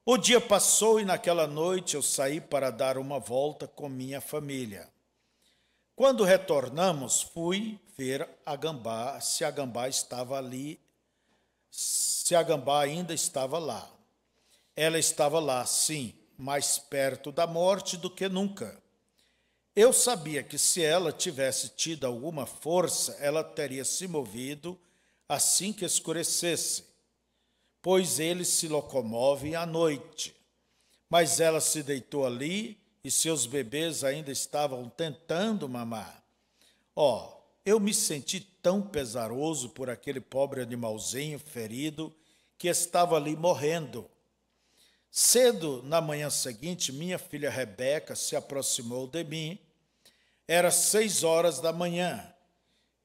O dia passou e naquela noite eu saí para dar uma volta com minha família. Quando retornamos, fui ver a gambá, se a gambá estava ali, se a gambá ainda estava lá. Ela estava lá, sim, mais perto da morte do que nunca. Eu sabia que se ela tivesse tido alguma força, ela teria se movido assim que escurecesse, pois eles se locomovem à noite. Mas ela se deitou ali e seus bebês ainda estavam tentando mamar. Eu me senti tão pesaroso por aquele pobre animalzinho ferido que estava ali morrendo. Cedo, na manhã seguinte, minha filha Rebeca se aproximou de mim. Era 6 horas da manhã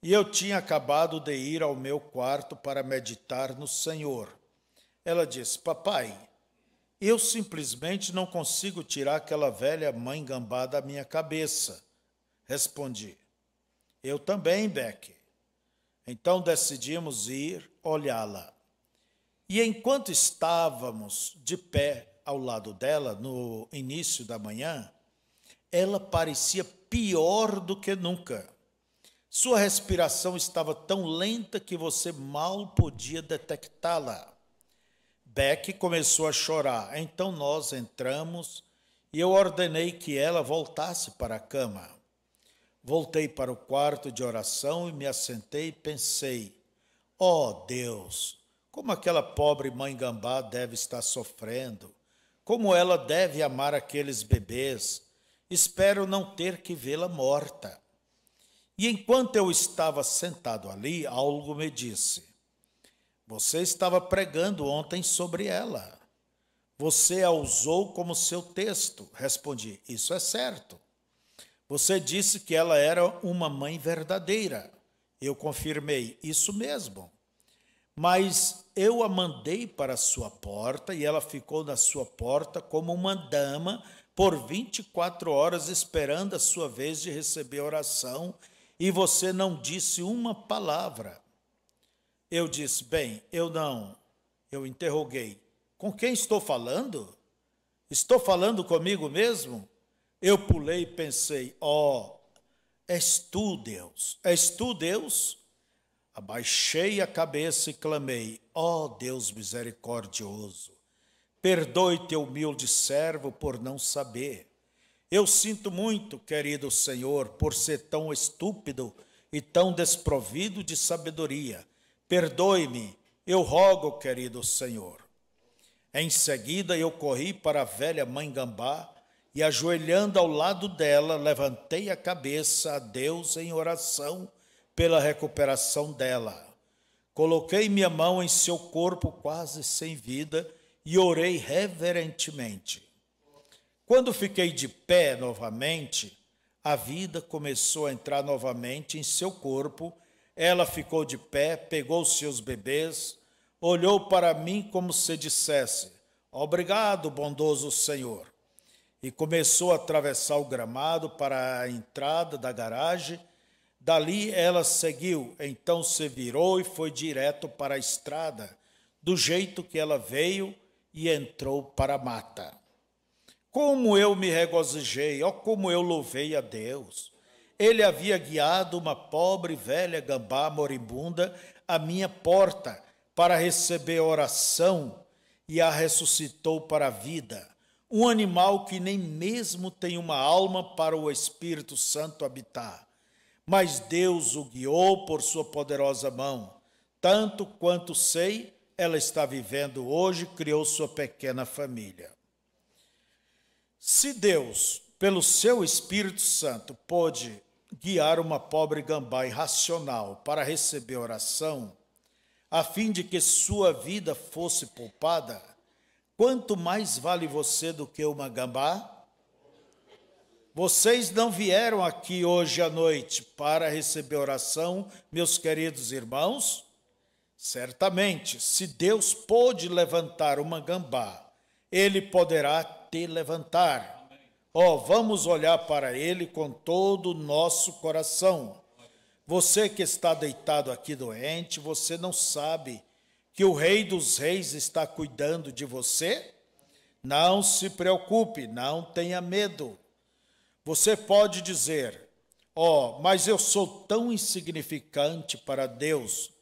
e eu tinha acabado de ir ao meu quarto para meditar no Senhor. Ela disse: papai, eu simplesmente não consigo tirar aquela velha mãe gambá da minha cabeça. Respondi: eu também, Becky. Então decidimos ir olhá-la. E enquanto estávamos de pé ao lado dela, no início da manhã, ela parecia pior do que nunca. Sua respiração estava tão lenta que você mal podia detectá-la. Beck começou a chorar. Então nós entramos e eu ordenei que ela voltasse para a cama. Voltei para o quarto de oração e me assentei e pensei: ó Deus, como aquela pobre mãe Gambá deve estar sofrendo, como ela deve amar aqueles bebês. Espero não ter que vê-la morta. E enquanto eu estava sentado ali, algo me disse: você estava pregando ontem sobre ela. Você a usou como seu texto. Respondi: isso é certo. Você disse que ela era uma mãe verdadeira. Eu confirmei: isso mesmo. Mas eu a mandei para a sua porta e ela ficou na sua porta como uma dama por 24 horas esperando a sua vez de receber oração e você não disse uma palavra. Eu disse: bem, eu não. Eu interroguei: com quem estou falando? Estou falando comigo mesmo? Eu pulei e pensei: ó, és tu, Deus? És tu, Deus? Abaixei a cabeça e clamei: ó Deus misericordioso, perdoe teu humilde servo por não saber. Eu sinto muito, querido Senhor, por ser tão estúpido e tão desprovido de sabedoria. Perdoe-me, eu rogo, querido Senhor. Em seguida eu corri para a velha mãe Gambá e, ajoelhando ao lado dela, levantei a cabeça a Deus em oração pela recuperação dela. Coloquei minha mão em seu corpo quase sem vida e orei reverentemente. Quando fiquei de pé novamente, a vida começou a entrar novamente em seu corpo. Ela ficou de pé, pegou seus bebês, olhou para mim como se dissesse: obrigado, bondoso Senhor. E começou a atravessar o gramado para a entrada da garagem. Dali ela seguiu, então se virou e foi direto para a estrada, do jeito que ela veio, e entrou para a mata. Como eu me regozijei, ó como eu louvei a Deus. Ele havia guiado uma pobre velha Gambá moribunda à minha porta para receber oração e a ressuscitou para a vida. Um animal que nem mesmo tem uma alma para o Espírito Santo habitar. Mas Deus o guiou por sua poderosa mão. Tanto quanto sei, ela está vivendo hoje, criou sua pequena família. Se Deus, pelo seu Espírito Santo, pôde guiar uma pobre Gambá irracional para receber oração, a fim de que sua vida fosse poupada, quanto mais vale você do que uma Gambá? Vocês não vieram aqui hoje à noite para receber oração, meus queridos irmãos? Certamente, se Deus pôde levantar uma Gambá, Ele poderá te levantar. Vamos olhar para Ele com todo o nosso coração. Você que está deitado aqui doente, você não sabe que o Rei dos Reis está cuidando de você? Não se preocupe, não tenha medo. Você pode dizer: mas eu sou tão insignificante para Deus.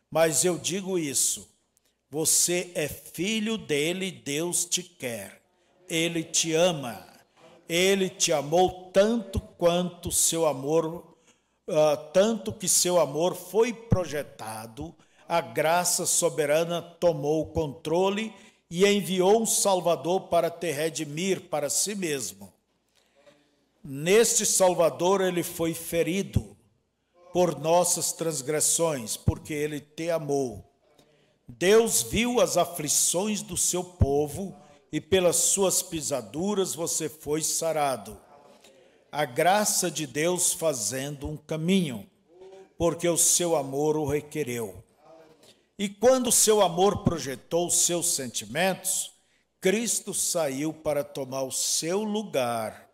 Mas eu digo isso: você é filho dele, Deus te quer. Ele te ama. Ele te amou tanto quanto seu amor, tanto que seu amor foi projetado. A graça soberana tomou o controle e enviou um Salvador para te redimir para si mesmo. Neste Salvador ele foi ferido por nossas transgressões, porque ele te amou. Deus viu as aflições do seu povo e pelas suas pisaduras você foi sarado. A graça de Deus fazendo um caminho, porque o seu amor o requereu. E quando o seu amor projetou os seus sentimentos, Cristo saiu para tomar o seu lugar.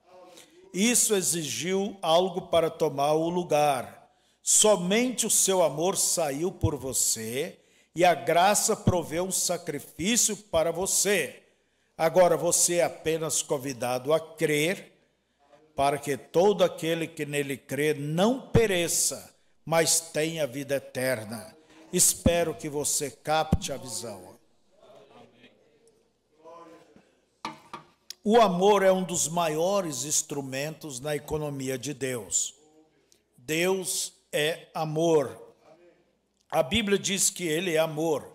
Isso exigiu algo para tomar o lugar. Somente o seu amor saiu por você e a graça proveu um sacrifício para você. Agora você é apenas convidado a crer, para que todo aquele que nele crê não pereça, mas tenha vida eterna. Espero que você capte a visão. O amor é um dos maiores instrumentos na economia de Deus. Deus é amor. A Bíblia diz que Ele é amor.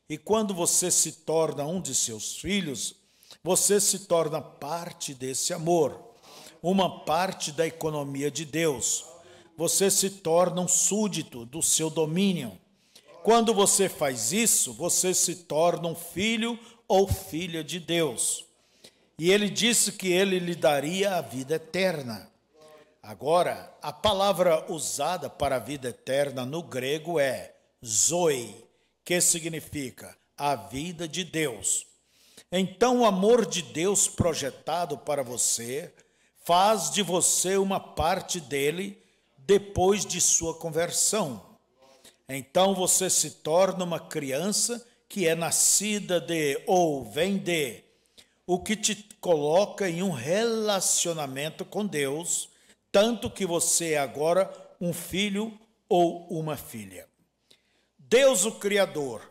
E quando você se torna um de seus filhos, você se torna parte desse amor, uma parte da economia de Deus. Você se torna um súdito do seu domínio. Quando você faz isso, você se torna um filho ou filha de Deus. E ele disse que ele lhe daria a vida eterna. Agora, a palavra usada para a vida eterna no grego é zoe, que significa a vida de Deus. Então, o amor de Deus projetado para você faz de você uma parte dele depois de sua conversão. Então, você se torna uma criança que é nascida de ou vem de, o que te coloca em um relacionamento com Deus, tanto que você é agora um filho ou uma filha. Deus, o Criador,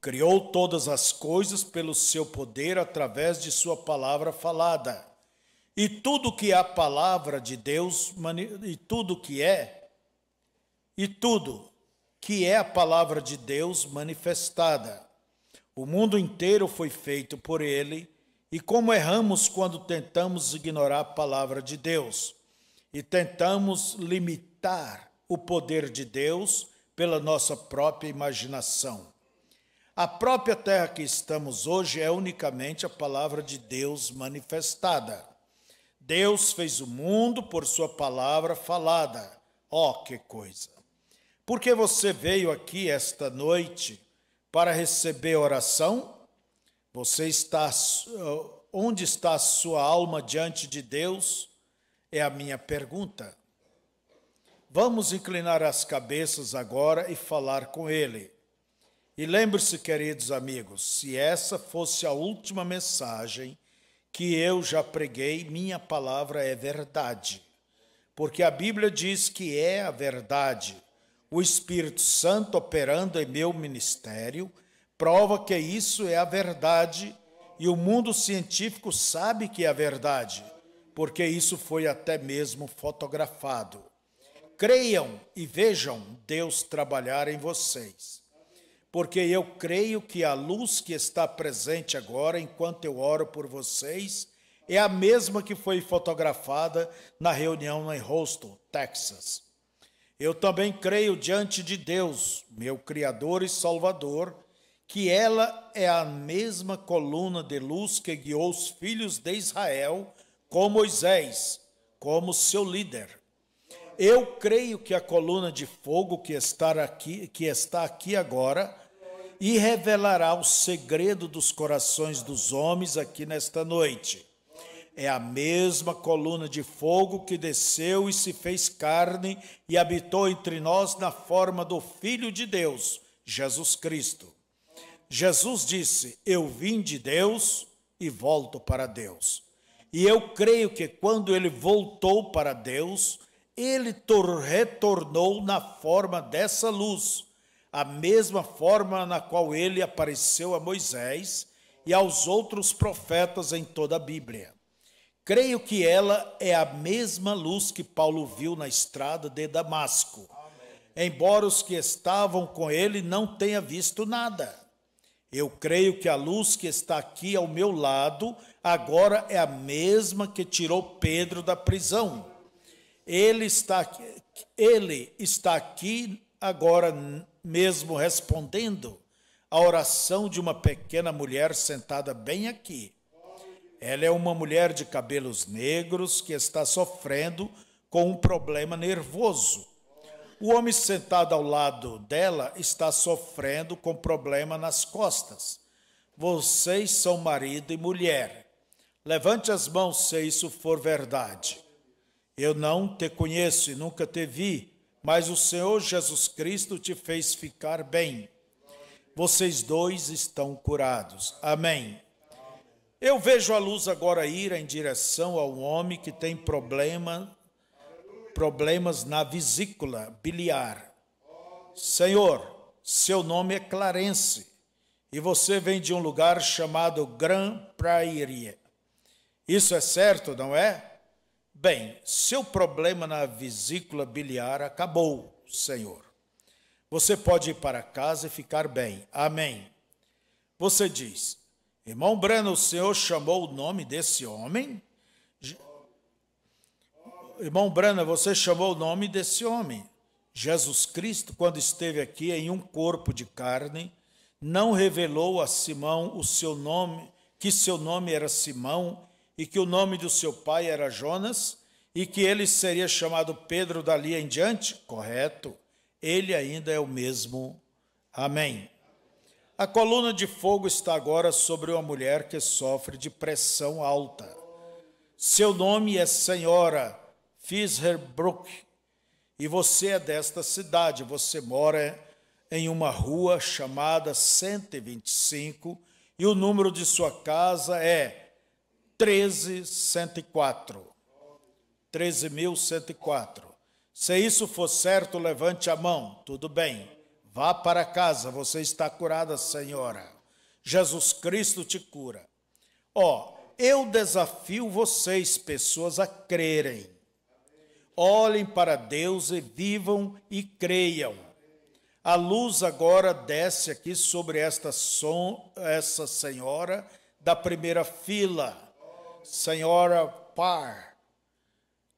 criou todas as coisas pelo seu poder através de sua palavra falada. E tudo que é a palavra de Deus, e tudo que é a palavra de Deus manifestada. O mundo inteiro foi feito por ele, e como erramos quando tentamos ignorar a palavra de Deus e tentamos limitar o poder de Deus pela nossa própria imaginação. A própria terra que estamos hoje é unicamente a palavra de Deus manifestada. Deus fez o mundo por sua palavra falada. Oh, que coisa! Porque você veio aqui esta noite para receber oração? Onde está a sua alma diante de Deus? É a minha pergunta. Vamos inclinar as cabeças agora e falar com Ele. E lembre-se, queridos amigos, se essa fosse a última mensagem que eu já preguei, minha palavra é verdade. Porque a Bíblia diz que é a verdade. O Espírito Santo operando em meu ministério prova que isso é a verdade e o mundo científico sabe que é a verdade, porque isso foi até mesmo fotografado. Creiam e vejam Deus trabalhar em vocês, porque eu creio que a luz que está presente agora, enquanto eu oro por vocês, é a mesma que foi fotografada na reunião em Houston, Texas. Eu também creio diante de Deus, meu Criador e Salvador, que ela é a mesma coluna de luz que guiou os filhos de Israel com Moisés, como seu líder. Eu creio que a coluna de fogo que está aqui agora e revelará o segredo dos corações dos homens aqui nesta noite. É a mesma coluna de fogo que desceu e se fez carne e habitou entre nós na forma do Filho de Deus, Jesus Cristo. Jesus disse: eu vim de Deus e volto para Deus. E eu creio que quando ele voltou para Deus, ele retornou na forma dessa luz, a mesma forma na qual ele apareceu a Moisés e aos outros profetas em toda a Bíblia. Creio que ela é a mesma luz que Paulo viu na estrada de Damasco, embora os que estavam com ele não tenham visto nada. Eu creio que a luz que está aqui ao meu lado agora é a mesma que tirou Pedro da prisão. Ele está aqui agora mesmo respondendo a oração de uma pequena mulher sentada bem aqui. Ela é uma mulher de cabelos negros que está sofrendo com um problema nervoso. O homem sentado ao lado dela está sofrendo com problema nas costas. Vocês são marido e mulher. Levante as mãos se isso for verdade. Eu não te conheço e nunca te vi, mas o Senhor Jesus Cristo te fez ficar bem. Vocês dois estão curados. Amém. Eu vejo a luz agora ir em direção ao homem que tem problemas na vesícula biliar. Senhor, seu nome é Clarence e você vem de um lugar chamado Grand Prairie. Isso é certo, não é? Bem, seu problema na vesícula biliar acabou, Senhor. Você pode ir para casa e ficar bem. Amém. Você diz, irmão Breno, o Senhor chamou o nome desse homem? Irmão Breno, você chamou o nome desse homem. Jesus Cristo, quando esteve aqui em um corpo de carne, não revelou a Simão o seu nome, que seu nome era Simão e que o nome do seu pai era Jonas e que ele seria chamado Pedro dali em diante? Correto. Ele ainda é o mesmo. Amém. A coluna de fogo está agora sobre uma mulher que sofre de pressão alta. Seu nome é Senhora Fisherbrook e você é desta cidade. Você mora em uma rua chamada 125 e o número de sua casa é 13104. 13.104. Se isso for certo, levante a mão. Tudo bem. Vá para casa, você está curada, senhora. Jesus Cristo te cura. Eu desafio vocês, pessoas, a crerem. Olhem para Deus e vivam e creiam. A luz agora desce aqui sobre essa senhora da primeira fila, senhora Parr,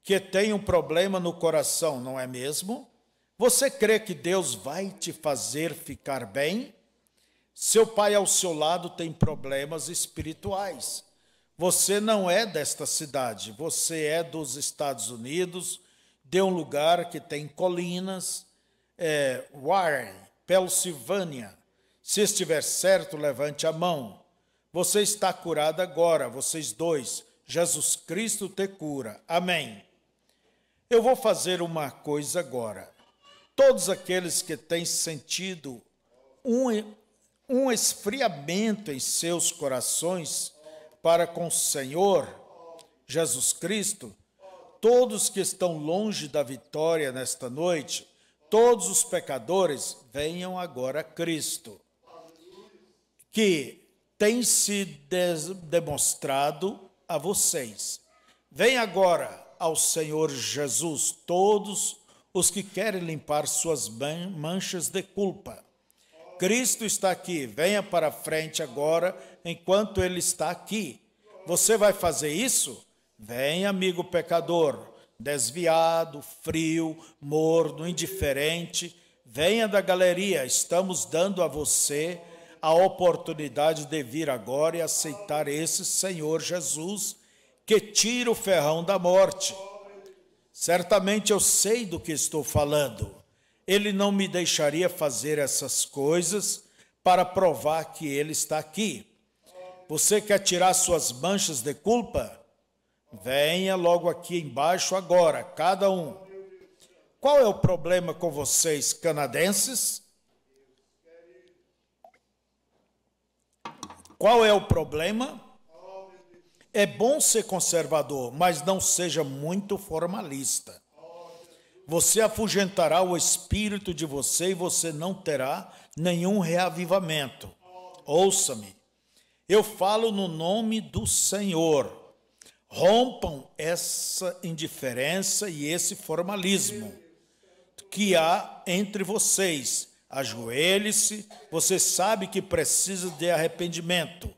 que tem um problema no coração, não é mesmo? Você crê que Deus vai te fazer ficar bem? Seu pai ao seu lado tem problemas espirituais. Você não é desta cidade, você é dos Estados Unidos, de um lugar que tem colinas, Warren, Pensilvânia. Se estiver certo, levante a mão. Você está curado agora, vocês dois. Jesus Cristo te cura. Amém. Eu vou fazer uma coisa agora. Todos aqueles que têm sentido um esfriamento em seus corações para com o Senhor Jesus Cristo, todos que estão longe da vitória nesta noite, todos os pecadores, venham agora a Cristo, que tem se demonstrado a vocês. Venham agora ao Senhor Jesus, todos os que querem limpar suas manchas de culpa. Cristo está aqui, venha para frente agora, enquanto Ele está aqui. Você vai fazer isso? Venha, amigo pecador, desviado, frio, morno, indiferente. Venha da galeria, estamos dando a você a oportunidade de vir agora e aceitar esse Senhor Jesus, que tira o ferrão da morte. Certamente eu sei do que estou falando. Ele não me deixaria fazer essas coisas para provar que Ele está aqui. Você quer tirar suas manchas de culpa? Venha logo aqui embaixo agora, cada um. Qual é o problema com vocês, canadenses? Qual é o problema? É bom ser conservador, mas não seja muito formalista. Você afugentará o espírito de você e você não terá nenhum reavivamento. Ouça-me. Eu falo no nome do Senhor. Rompam essa indiferença e esse formalismo que há entre vocês. Ajoelhe-se, você sabe que precisa de arrependimento.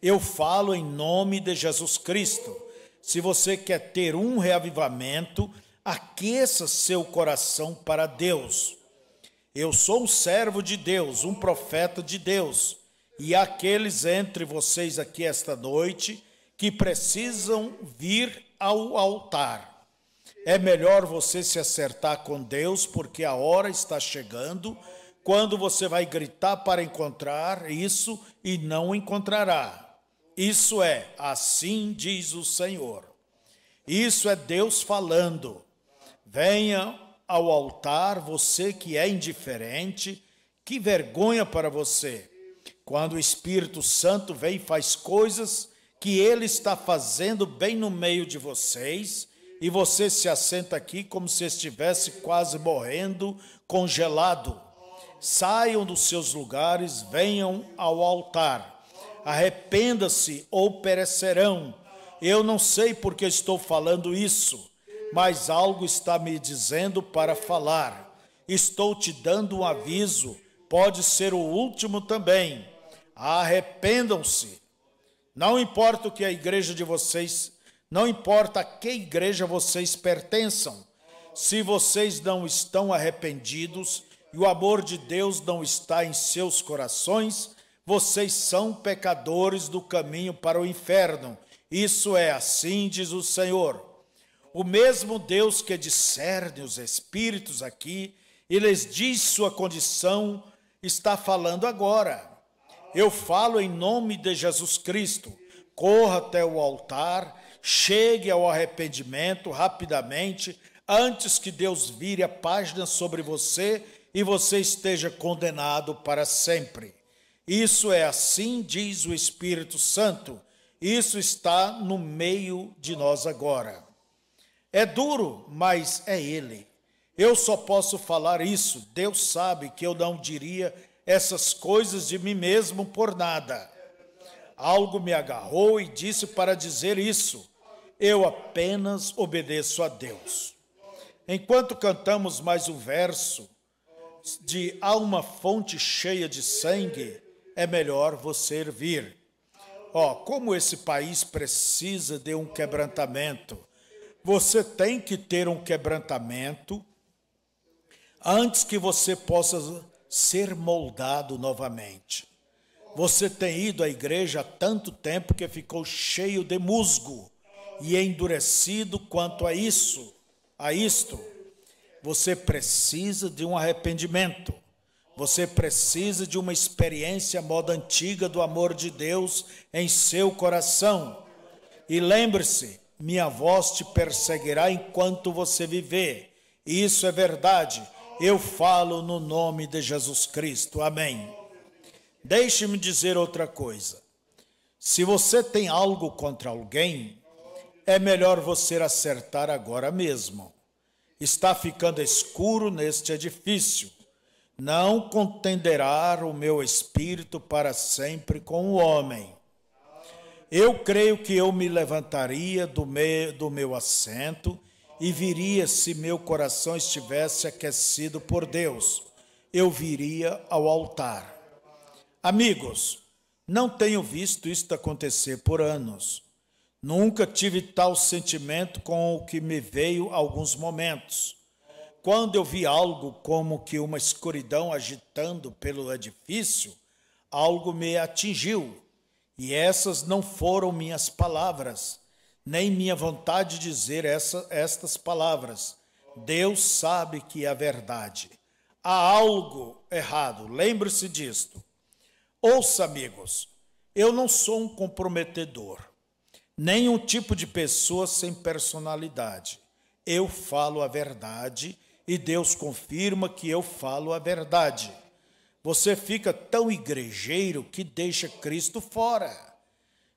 Eu falo em nome de Jesus Cristo. Se você quer ter um reavivamento, aqueça seu coração para Deus. Eu sou um servo de Deus, um profeta de Deus, e há aqueles entre vocês aqui esta noite que precisam vir ao altar. É melhor você se acertar com Deus, porque a hora está chegando, quando você vai gritar para encontrar isso e não encontrará. Isso é, assim diz o Senhor. Isso é Deus falando. Venha ao altar, você que é indiferente, que vergonha para você. Quando o Espírito Santo vem e faz coisas que Ele está fazendo bem no meio de vocês, e você se assenta aqui como se estivesse quase morrendo, congelado. Saiam dos seus lugares, venham ao altar. Arrependa-se ou perecerão. Eu não sei porque estou falando isso, mas algo está me dizendo para falar. Estou te dando um aviso, pode ser o último também. Arrependam-se. Não importa o que a igreja de vocês, não importa a que igreja vocês pertençam, se vocês não estão arrependidos e o amor de Deus não está em seus corações, vocês são pecadores do caminho para o inferno. Isso é assim, diz o Senhor. O mesmo Deus que discerne os espíritos aqui e lhes diz sua condição, está falando agora. Eu falo em nome de Jesus Cristo. Corra até o altar, chegue ao arrependimento rapidamente, antes que Deus vire a página sobre você e você esteja condenado para sempre. Isso é assim, diz o Espírito Santo. Isso está no meio de nós agora. É duro, mas é Ele. Eu só posso falar isso. Deus sabe que eu não diria essas coisas de mim mesmo por nada. Algo me agarrou e disse para dizer isso. Eu apenas obedeço a Deus. Enquanto cantamos mais um verso de há uma fonte cheia de sangue, é melhor você vir. Como esse país precisa de um quebrantamento. Você tem que ter um quebrantamento antes que você possa ser moldado novamente. Você tem ido à igreja há tanto tempo que ficou cheio de musgo e endurecido quanto a isto. Você precisa de um arrependimento. Você precisa de uma experiência à moda antiga do amor de Deus em seu coração. E lembre-se, minha voz te perseguirá enquanto você viver. Isso é verdade. Eu falo no nome de Jesus Cristo. Amém. Deixe-me dizer outra coisa. Se você tem algo contra alguém, é melhor você acertar agora mesmo. Está ficando escuro neste edifício. Não contenderá o meu espírito para sempre com o homem. Eu creio que eu me levantaria do meu assento e viria se meu coração estivesse aquecido por Deus. Eu viria ao altar. Amigos, não tenho visto isto acontecer por anos. Nunca tive tal sentimento com o que me veio alguns momentos. Quando eu vi algo como que uma escuridão agitando pelo edifício, algo me atingiu. E essas não foram minhas palavras, nem minha vontade de dizer estas palavras. Deus sabe que é a verdade. Há algo errado, lembre-se disto. Ouça, amigos, eu não sou um comprometedor, nem um tipo de pessoa sem personalidade. Eu falo a verdade e Deus confirma que eu falo a verdade. Você fica tão igrejeiro que deixa Cristo fora.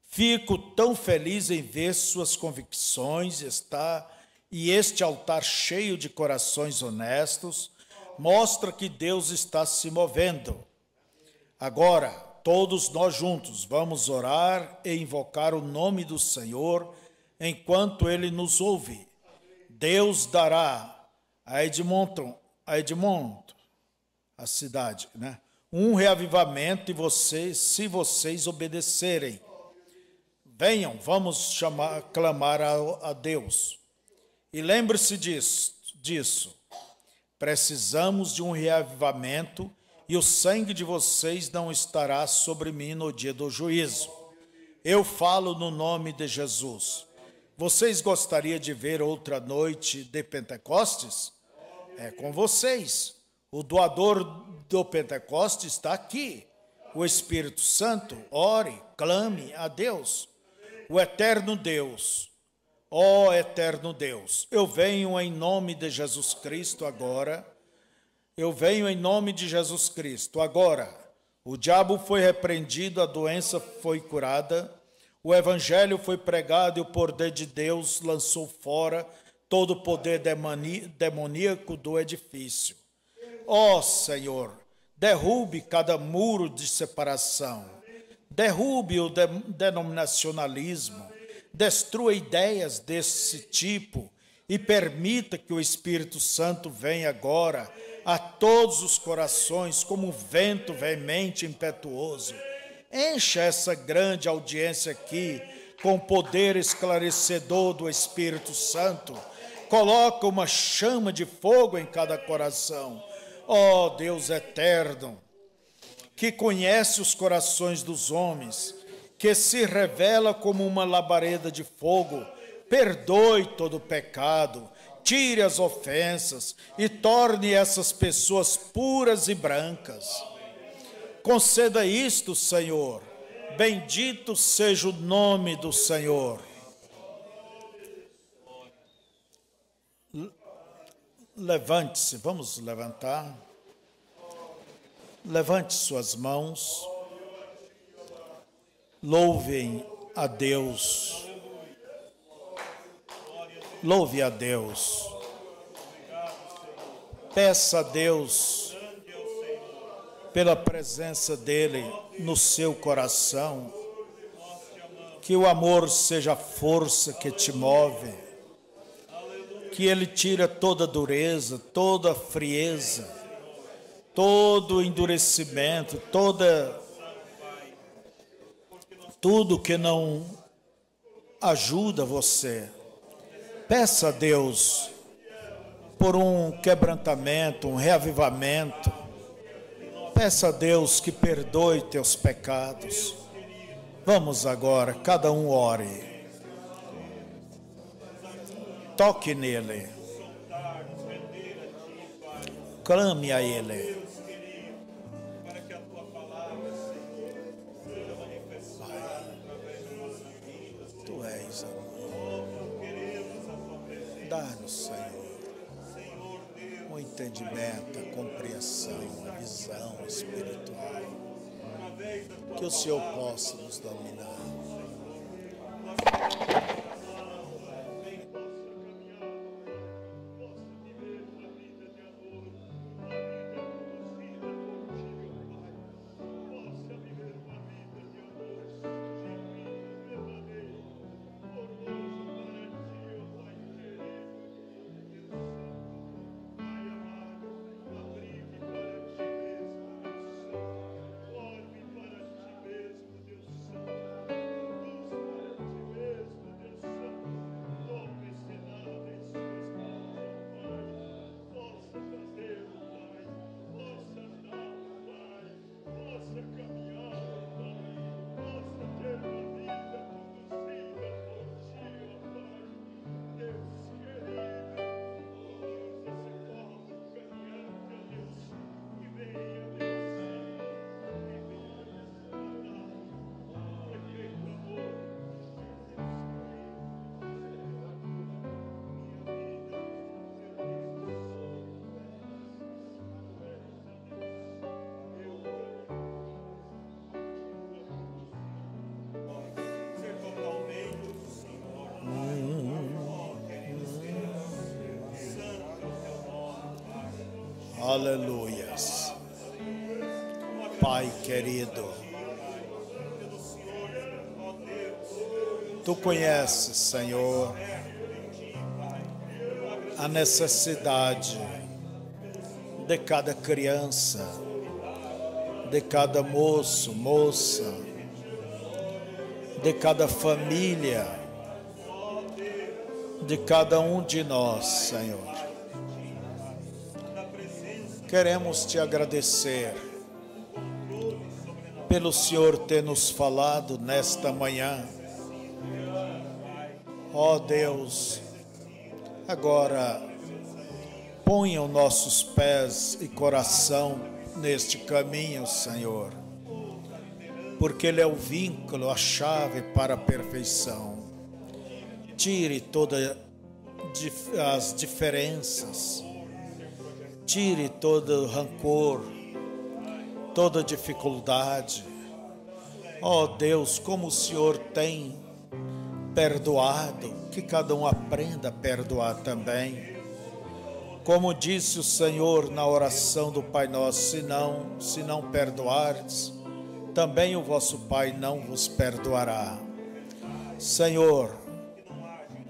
Fico tão feliz em ver suas convicções e este altar cheio de corações honestos mostra que Deus está se movendo. Agora, todos nós juntos vamos orar e invocar o nome do Senhor enquanto Ele nos ouve. Deus dará a Edmonton, a cidade, um reavivamento se vocês obedecerem. Venham, vamos clamar a Deus. E lembre-se disso. Precisamos de um reavivamento e o sangue de vocês não estará sobre mim no dia do juízo. Eu falo no nome de Jesus. Vocês gostariam de ver outra noite de Pentecostes? É com vocês. O doador do Pentecostes está aqui. O Espírito Santo, ore, clame a Deus. O eterno Deus, eterno Deus, eu venho em nome de Jesus Cristo agora. Eu venho em nome de Jesus Cristo agora. O diabo foi repreendido, a doença foi curada, o evangelho foi pregado e o poder de Deus lançou fora todo o poder demoníaco do edifício. Senhor, derrube cada muro de separação, derrube o denominacionalismo, destrua ideias desse tipo e permita que o Espírito Santo venha agora a todos os corações como um vento veemente e impetuoso. Encha essa grande audiência aqui com o poder esclarecedor do Espírito Santo. Coloca uma chama de fogo em cada coração. Ó Deus eterno, que conhece os corações dos homens, que se revela como uma labareda de fogo, perdoe todo o pecado, tire as ofensas e torne essas pessoas puras e brancas. Conceda isto, Senhor. Bendito seja o nome do Senhor. Levante-se, vamos levantar. Levante suas mãos. Louvem a Deus. Louve a Deus. Peça a Deus pela presença dele no seu coração, que o amor seja a força que te move, que ele tire toda dureza, toda frieza, todo endurecimento, tudo que não ajuda você. Peça a Deus por um quebrantamento, um reavivamento. Peça a Deus que perdoe teus pecados. Vamos agora, cada um ore. Toque nele. Clame a ele. Tu és amor. Dá-nos, Senhor, o entendimento, a compreensão, a visão espiritual. Que o Senhor possa nos dominar. Aleluias. Pai querido, Tu conheces, Senhor, a necessidade de cada criança, de cada moço, moça, de cada família, de cada um de nós, Senhor. Queremos Te agradecer pelo Senhor ter nos falado nesta manhã. Ó Deus, agora ponha os nossos pés e coração neste caminho, Senhor, porque Ele é o vínculo, a chave para a perfeição. Tire todas as diferenças, tire todo rancor, toda dificuldade. Ó Deus, como o Senhor tem perdoado, que cada um aprenda a perdoar também. Como disse o Senhor na oração do Pai Nosso, se não perdoardes, também o vosso Pai não vos perdoará. Senhor,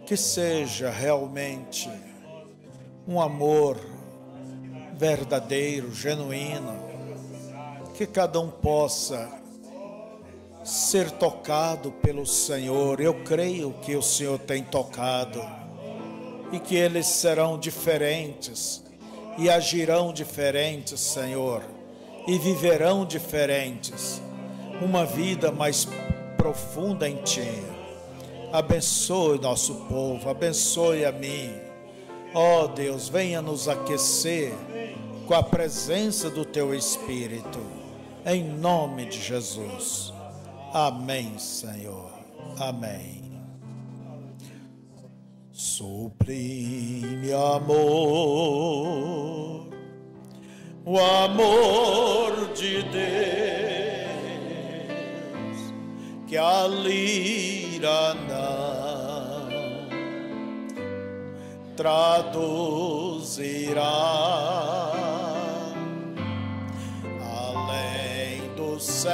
que seja realmente um amor verdadeiro, genuíno, que cada um possa ser tocado pelo Senhor. Eu creio que o Senhor tem tocado e que eles serão diferentes e agirão diferentes, Senhor, e viverão diferentes, uma vida mais profunda em Ti. Abençoe nosso povo, abençoe a mim. Ó Deus, venha nos aquecer com a presença do Teu Espírito, em nome de Jesus. Amém, Senhor. Amém. Sublime amor, o amor de Deus, que a lira não traduzirá, além do céu,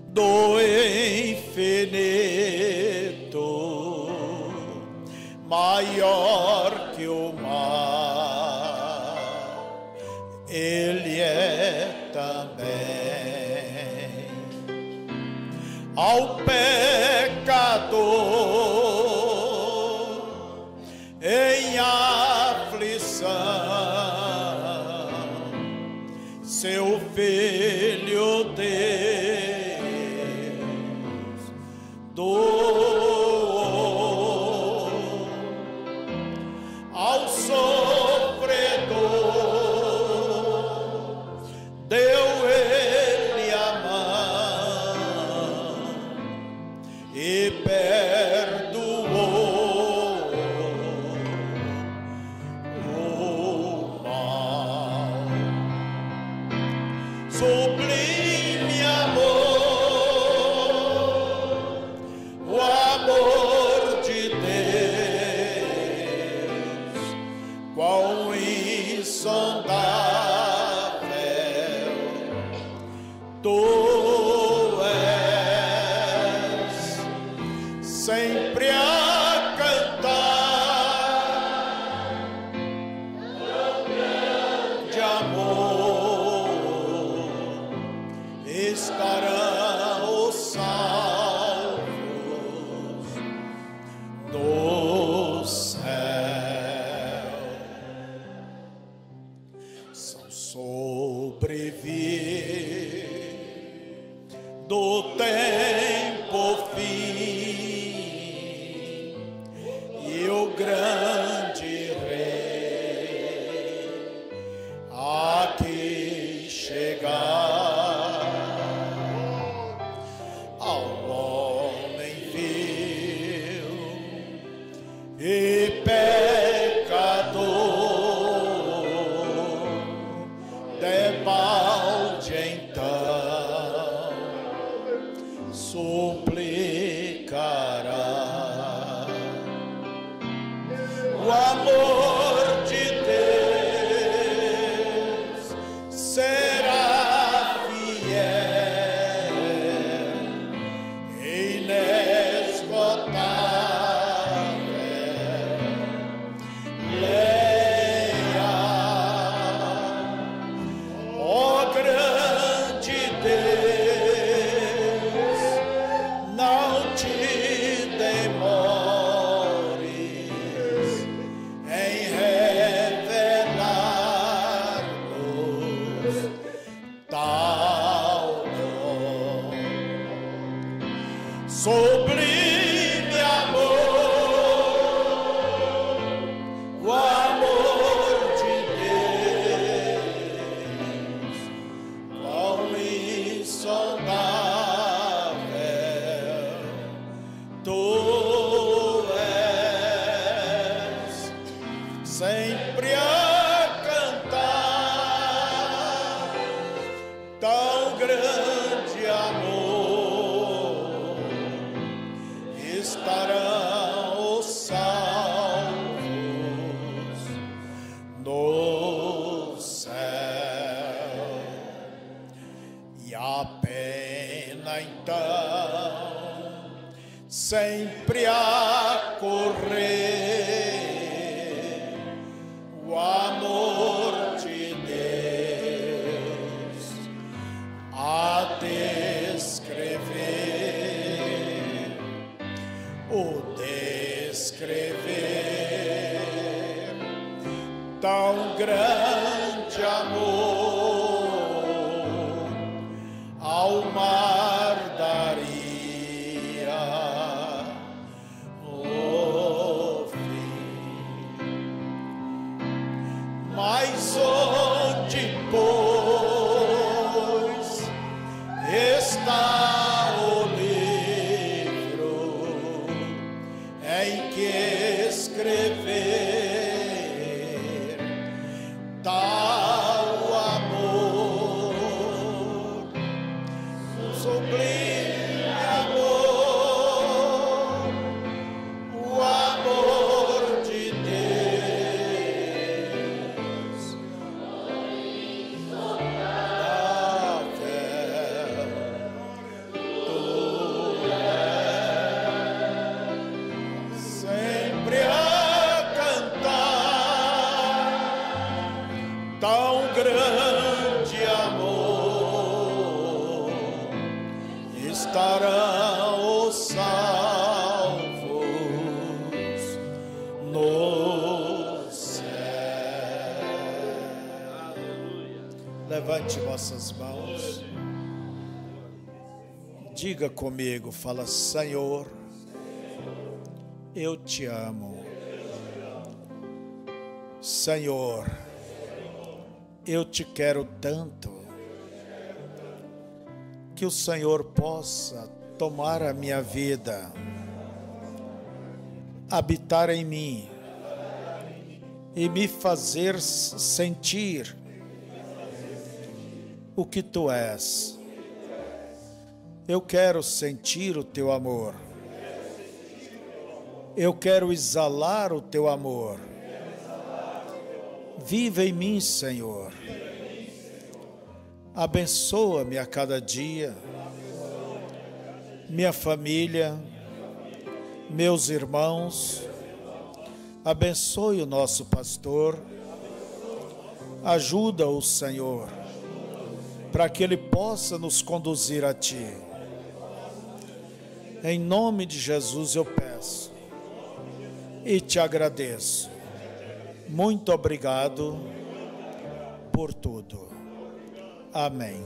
do infinito, maior que o mar, Ele é também. Ao pecador em aflição, seu Filho Deus doou. Ao sofredor deu Ele a mão e perdoou o mal. Sublime amor, o amor de Deus, quão insondável, Tu és, sempre a cantar teu grande amor, estarão os salvos do céu. São sobreviver do tempo fim, e o grande Rei aqui chegar. Ao homem vil e pecador, debalde então suplicará. O amor de Deus será fiel, inesgotável, leal. Ó grande Deus, não te demores em sempre a correr, o amor de Deus a descrever, o descrever tão grande amor ao mar daria o fim. Mas onde, pois, está o livro em que escrever tal amor, sublime amor, o amor de Deus, da fé, tu és sempre a cantar tão grande amor, estarão os salvos no céu. Levante vossas mãos, diga comigo, fala: Senhor, eu te amo. Senhor, eu te quero tanto, que o Senhor possa tomar a minha vida, habitar em mim e me fazer sentir o que tu és. Eu quero sentir o teu amor. Eu quero exalar o teu amor. Viva em mim, Senhor. Abençoa-me a cada dia, minha família, meus irmãos. Abençoe o nosso pastor. Ajuda-o, Senhor, para que ele possa nos conduzir a Ti. Em nome de Jesus eu peço e te agradeço. Muito obrigado por tudo. Amém.